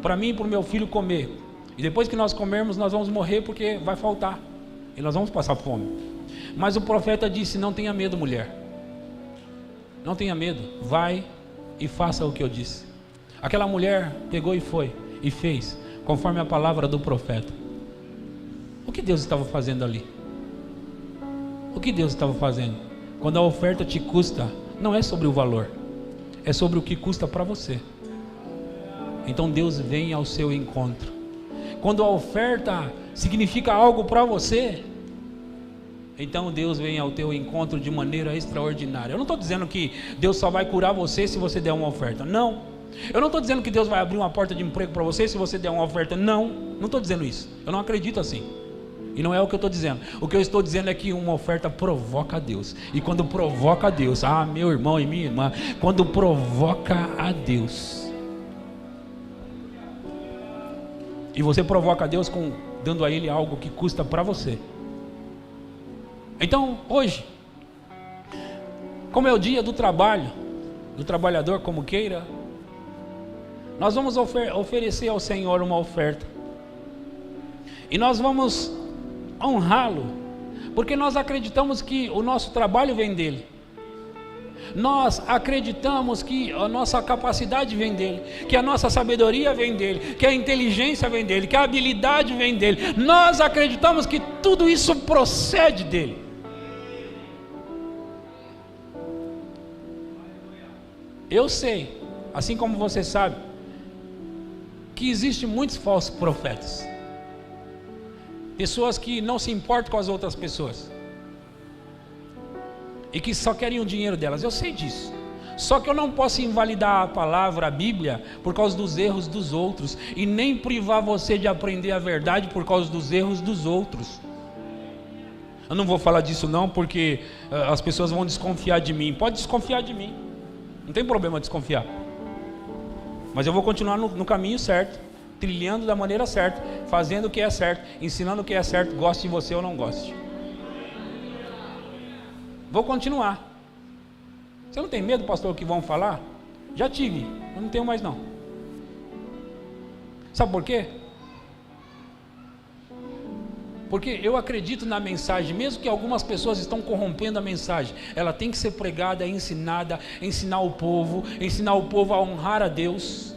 para mim e para o meu filho comer, e depois que nós comermos nós vamos morrer porque vai faltar, e nós vamos passar fome. Mas o profeta disse, não tenha medo, mulher, não tenha medo, vai e faça o que eu disse. Aquela mulher pegou e foi, e fez, conforme a palavra do profeta. O que Deus estava fazendo ali? O que Deus estava fazendo? Quando a oferta te custa, não é sobre o valor, é sobre o que custa para você. Então Deus vem ao seu encontro. Quando a oferta significa algo para você, então Deus vem ao teu encontro de maneira extraordinária. Eu não estou dizendo que Deus só vai curar você se você der uma oferta, não. Eu não estou dizendo que Deus vai abrir uma porta de emprego para você se você der uma oferta, não estou dizendo isso, eu não acredito assim. E não é o que eu estou dizendo. O que eu estou dizendo é que uma oferta provoca a Deus. E quando provoca a Deus, meu irmão e minha irmã, quando provoca a Deus, e você provoca a Deus dando a Ele algo que custa para você. Então, hoje, como é o dia do trabalho, do trabalhador como queira, nós vamos oferecer ao Senhor uma oferta. E nós vamos honrá-lo, porque nós acreditamos que o nosso trabalho vem dele. Nós acreditamos que a nossa capacidade vem dele, que a nossa sabedoria vem dele, que a inteligência vem dele, que a habilidade vem dele. Nós acreditamos que tudo isso procede dele. Eu sei, assim como você sabe, que existem muitos falsos profetas, pessoas que não se importam com as outras pessoas e que só querem o dinheiro delas. Eu sei disso. Só que eu não posso invalidar a palavra, a Bíblia, por causa dos erros dos outros, e nem privar você de aprender a verdade por causa dos erros dos outros. Eu não vou falar disso não, porque as pessoas vão desconfiar de mim. Pode desconfiar de mim, não tem problema desconfiar, mas eu vou continuar no caminho certo, trilhando da maneira certa, fazendo o que é certo, ensinando o que é certo, goste de você ou não goste. Vou continuar. Você não tem medo, pastor, que vão falar? Já tive, eu não tenho mais não. Sabe por quê? Porque eu acredito na mensagem, mesmo que algumas pessoas estão corrompendo a mensagem, ela tem que ser pregada, ensinada, ensinar o povo a honrar a Deus.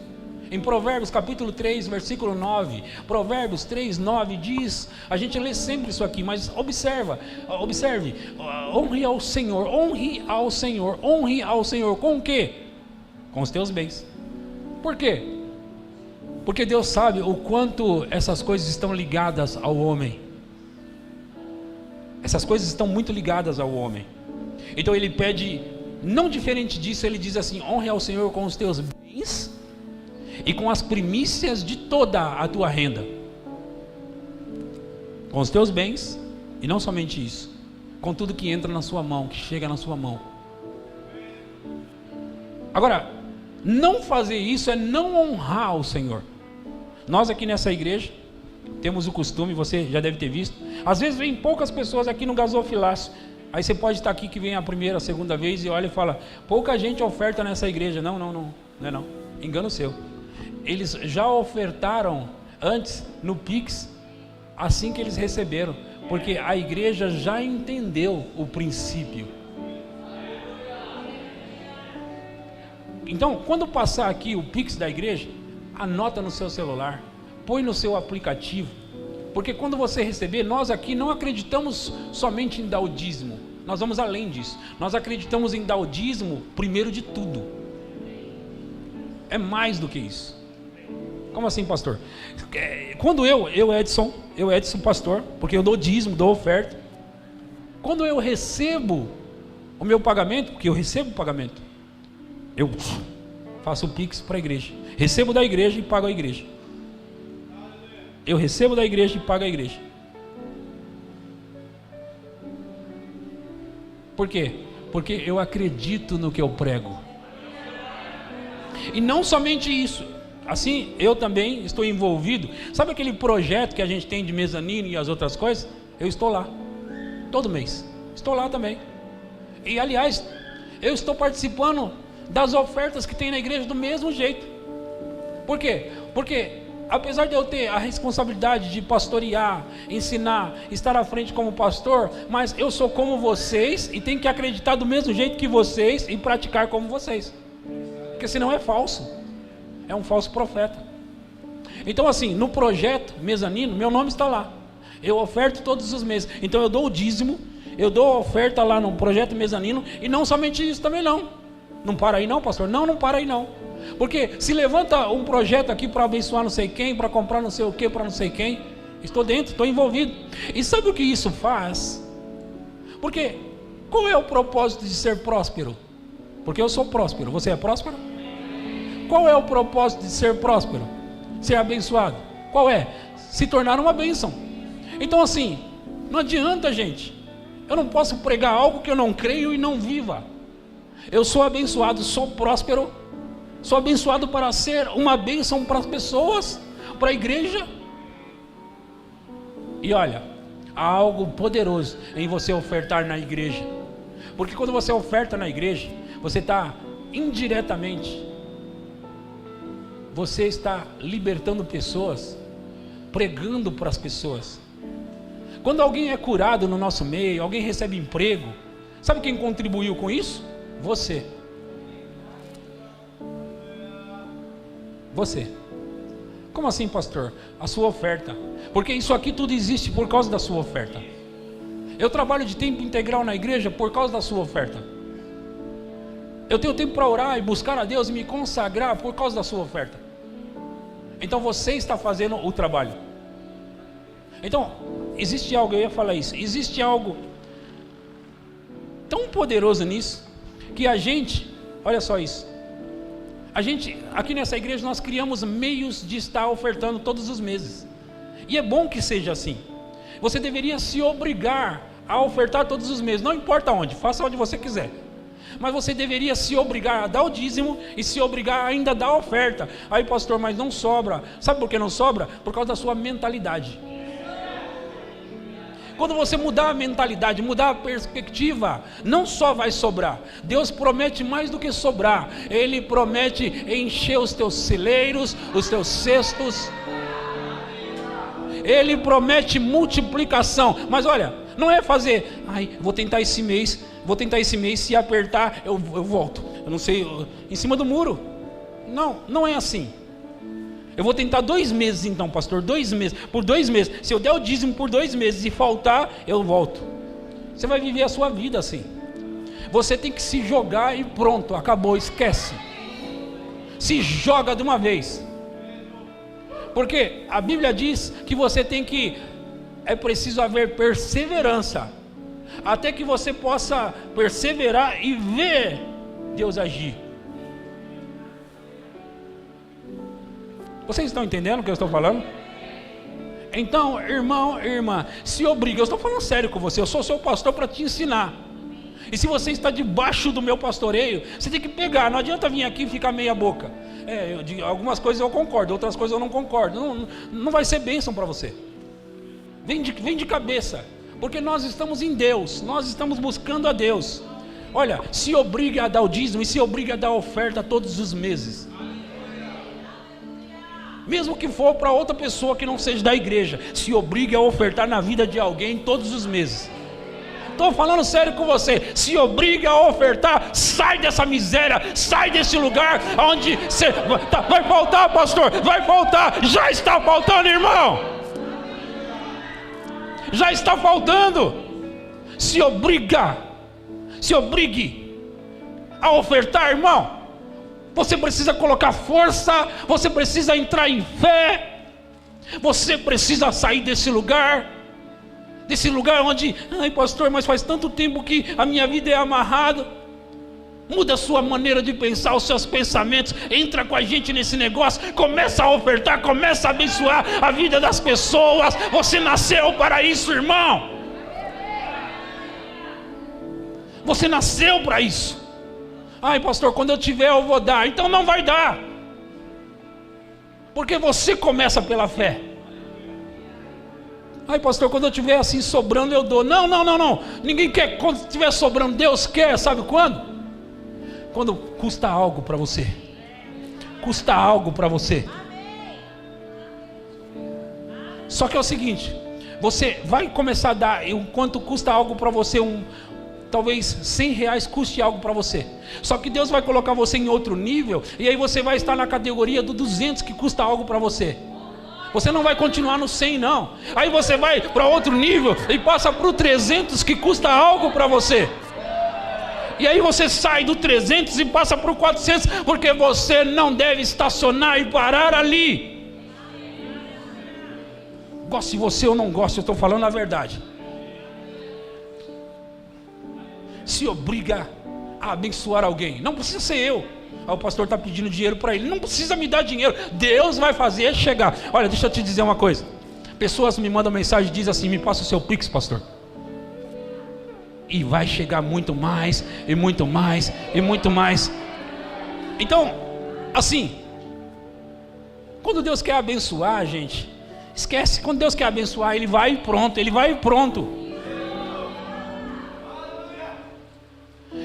Em Provérbios capítulo 3, versículo 9, Provérbios 3, 9 diz, a gente lê sempre isso aqui, mas observe, honre ao Senhor, com o quê? Com os teus bens. Por quê? Porque Deus sabe o quanto essas coisas estão ligadas ao homem. Essas coisas estão muito ligadas ao homem. Então ele pede, não diferente disso, ele diz assim: honre ao Senhor com os teus bens e com as primícias de toda a tua renda. Com os teus bens, e não somente isso, com tudo que entra na sua mão, que chega na sua mão. Agora, não fazer isso é não honrar o Senhor. Nós aqui nessa igreja temos o costume, você já deve ter visto, às vezes vem poucas pessoas aqui no gasofilácio. Aí você pode estar aqui que vem a primeira, a segunda vez e olha e fala: pouca gente oferta nessa igreja. Não é não. Engano seu. Eles já ofertaram antes no Pix, assim que eles receberam, porque a igreja já entendeu o princípio. Então, quando passar aqui o Pix da igreja, anota no seu celular, põe no seu aplicativo, porque quando você receber, nós aqui não acreditamos somente em dar o dízimo, nós vamos além disso, nós acreditamos em dar o dízimo primeiro de tudo, é mais do que isso. Como assim, pastor? Quando eu Edson pastor, porque eu dou dízimo, dou oferta, quando eu recebo o meu pagamento, porque eu recebo o pagamento, eu faço o Pix para a igreja, recebo da igreja e pago a igreja. Eu recebo da igreja e pago a igreja. Por quê? Porque eu acredito no que eu prego. E não somente isso, assim, eu também estou envolvido. Sabe aquele projeto que a gente tem de mezanino e as outras coisas? Eu estou lá, todo mês, estou lá também. E aliás, eu estou participando das ofertas que tem na igreja do mesmo jeito. Por quê? Porque apesar de eu ter a responsabilidade de pastorear, ensinar, estar à frente como pastor, mas eu sou como vocês e tenho que acreditar do mesmo jeito que vocês e praticar como vocês, porque senão é falso, é um falso profeta. Então assim, no projeto mezanino, meu nome está lá, eu oferto todos os meses, então eu dou o dízimo, eu dou a oferta lá no projeto mezanino, e não somente isso também não para aí não, pastor, não para aí não. Porque se levanta um projeto aqui para abençoar não sei quem, para comprar não sei o que, para não sei quem, estou dentro, estou envolvido. E sabe o que isso faz? Porque qual é o propósito de ser próspero? Porque eu sou próspero, você é próspero? Qual é o propósito de ser próspero? Ser abençoado? Qual é? Se tornar uma bênção. Então assim, não adianta, gente, eu não posso pregar algo que eu não creio e não viva. Eu sou abençoado, sou próspero, sou abençoado para ser uma bênção para as pessoas, para a igreja. E olha, há algo poderoso em você ofertar na igreja, porque quando você oferta na igreja, você está indiretamente, você está libertando pessoas, pregando para as pessoas. Quando alguém é curado no nosso meio, alguém recebe emprego, sabe quem contribuiu com isso? Você. Como assim, pastor? A sua oferta. Porque isso aqui tudo existe por causa da sua oferta. Eu trabalho de tempo integral na igreja por causa da sua oferta. Eu tenho tempo para orar e buscar a Deus e me consagrar por causa da sua oferta. Então você está fazendo o trabalho. Então, existe algo, eu ia falar isso, existe algo tão poderoso nisso, que a gente, olha só isso, a gente, aqui nessa igreja, nós criamos meios de estar ofertando todos os meses, e é bom que seja assim. Você deveria se obrigar a ofertar todos os meses, não importa onde, faça onde você quiser, mas você deveria se obrigar a dar o dízimo, e se obrigar ainda a dar a oferta. Aí, pastor, mas não sobra. Sabe por que não sobra? Por causa da sua mentalidade. Quando você mudar a mentalidade, mudar a perspectiva, não só vai sobrar. Deus promete mais do que sobrar. Ele promete encher os teus celeiros, os teus cestos. Ele promete multiplicação. Mas olha, não é fazer, vou tentar esse mês, se apertar, eu volto. Eu não sei, em cima do muro. Não é assim. Eu vou tentar 2 meses então, pastor, 2 meses, por 2 meses. Se eu der o dízimo por 2 meses e faltar, eu volto. Você vai viver a sua vida assim. Você tem que se jogar e pronto, acabou, esquece. Se joga de uma vez. Porque a Bíblia diz que você tem que, é preciso haver perseverança, até que você possa perseverar e ver Deus agir. Vocês estão entendendo o que eu estou falando? Então, irmão, irmã, se obriga. Eu estou falando sério com você. Eu sou seu pastor para te ensinar. E se você está debaixo do meu pastoreio, você tem que pegar. Não adianta vir aqui e ficar meia boca. Algumas coisas eu concordo, outras coisas eu não concordo. Não vai ser bênção para você. Vem de cabeça. Porque nós estamos em Deus. Nós estamos buscando a Deus. Olha, se obriga a dar o dízimo e se obriga a dar a oferta todos os meses. Mesmo que for para outra pessoa que não seja da igreja, se obrigue a ofertar na vida de alguém todos os meses. Estou falando sério com você. Se obrigue a ofertar. Sai dessa miséria, sai desse lugar onde você vai faltar, pastor, vai faltar. Já está faltando, irmão. Já está faltando. Se obrigue a ofertar, irmão. Você precisa colocar força, você precisa entrar em fé, você precisa sair desse lugar onde, pastor, mas faz tanto tempo que a minha vida é amarrada. Muda a sua maneira de pensar, os seus pensamentos, entra com a gente nesse negócio, começa a ofertar, começa a abençoar a vida das pessoas. Você nasceu para isso, irmão. Você nasceu para isso. Pastor, quando eu tiver eu vou dar. Então não vai dar. Porque você começa pela fé. Pastor, quando eu tiver assim sobrando eu dou. Não. Ninguém quer. Quando estiver sobrando, Deus quer. Sabe quando? Quando custa algo para você. Custa algo para você. Só que é o seguinte. Você vai começar a dar. Enquanto custa algo para você, talvez R$100 custe algo para você. Só que Deus vai colocar você em outro nível. E aí você vai estar na categoria do 200 que custa algo para você. Você não vai continuar no 100 não. Aí você vai para outro nível e passa para o 300 que custa algo para você. E aí você sai do 300 e passa para o 400. Porque você não deve estacionar e parar ali. Goste você ou não goste, eu estou falando a verdade. Se obriga a abençoar alguém. Não precisa ser eu. O pastor está pedindo dinheiro para ele. Não precisa me dar dinheiro. Deus vai fazer chegar. Olha, deixa eu te dizer uma coisa. Pessoas me mandam mensagem e dizem assim: me passa o seu Pix, pastor. E vai chegar muito mais, e muito mais, e muito mais. Então, assim, quando Deus quer abençoar, gente, esquece. Quando Deus quer abençoar, Ele vai e pronto. Ele vai e pronto.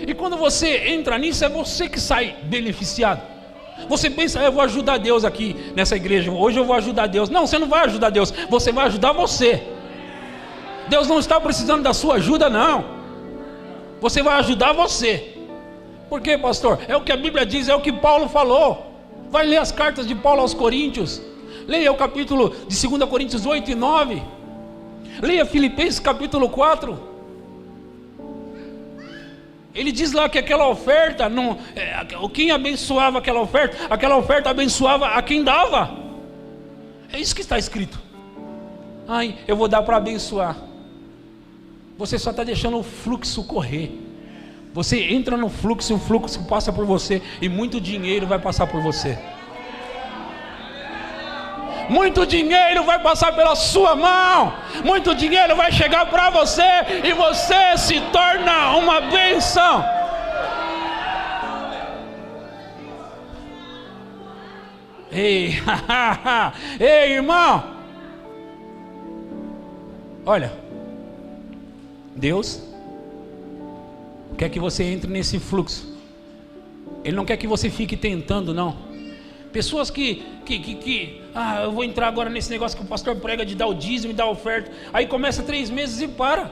E quando você entra nisso, é você que sai beneficiado. Você pensa: eu vou ajudar Deus aqui nessa igreja, hoje eu vou ajudar Deus. Não, você não vai ajudar Deus, você vai ajudar você. Deus não está precisando da sua ajuda, não. Você vai ajudar você. Por quê, pastor? É o que a Bíblia diz, é o que Paulo falou. Vai ler as cartas de Paulo aos Coríntios. Leia o capítulo de 2 Coríntios 8 e 9. Leia Filipenses capítulo 4. Ele diz lá que aquela oferta, quem abençoava aquela oferta abençoava a quem dava. É isso que está escrito. Eu vou dar para abençoar. Você só está deixando o fluxo correr. Você entra no fluxo e o fluxo passa por você. E muito dinheiro vai passar por você. Muito dinheiro vai passar pela sua mão. Muito dinheiro vai chegar para você. E você se torna uma bênção. Ei, ei, irmão. Olha, Deus quer que você entre nesse fluxo. Ele não quer que você fique tentando, não. Pessoas que eu vou entrar agora nesse negócio que o pastor prega de dar o dízimo e dar a oferta. Aí começa 3 meses e para.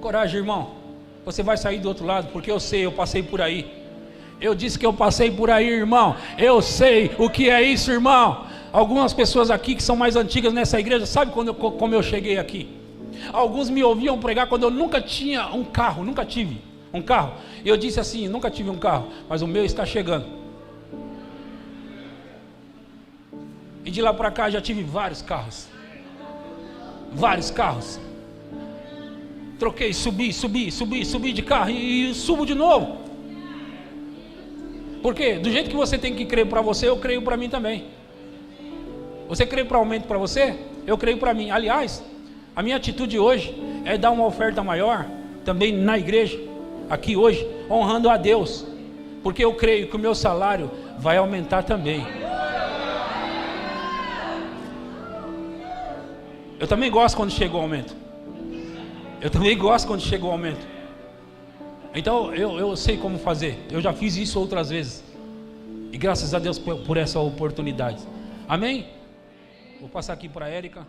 Coragem, irmão. Você vai sair do outro lado, porque eu sei, eu passei por aí. Eu disse que eu passei por aí, irmão. Eu sei o que é isso, irmão. Algumas pessoas aqui que são mais antigas nessa igreja, sabe como eu cheguei aqui? Alguns me ouviam pregar quando eu nunca tinha um carro, nunca tive um carro. E eu disse assim, nunca tive um carro, mas o meu está chegando. E de lá para cá já tive vários carros. Vários carros. Troquei, subi de carro e subo de novo. Porque do jeito que você tem que crer para você, eu creio para mim também. Você crê para aumento para você? Eu creio para mim. Aliás, a minha atitude hoje é dar uma oferta maior, também na igreja, aqui hoje, honrando a Deus. Porque eu creio que o meu salário vai aumentar também. Eu também gosto quando chega o aumento. Eu também gosto quando chega o aumento. Então eu sei como fazer. Eu já fiz isso outras vezes. E graças a Deus por essa oportunidade. Amém? Vou passar aqui para a Érica.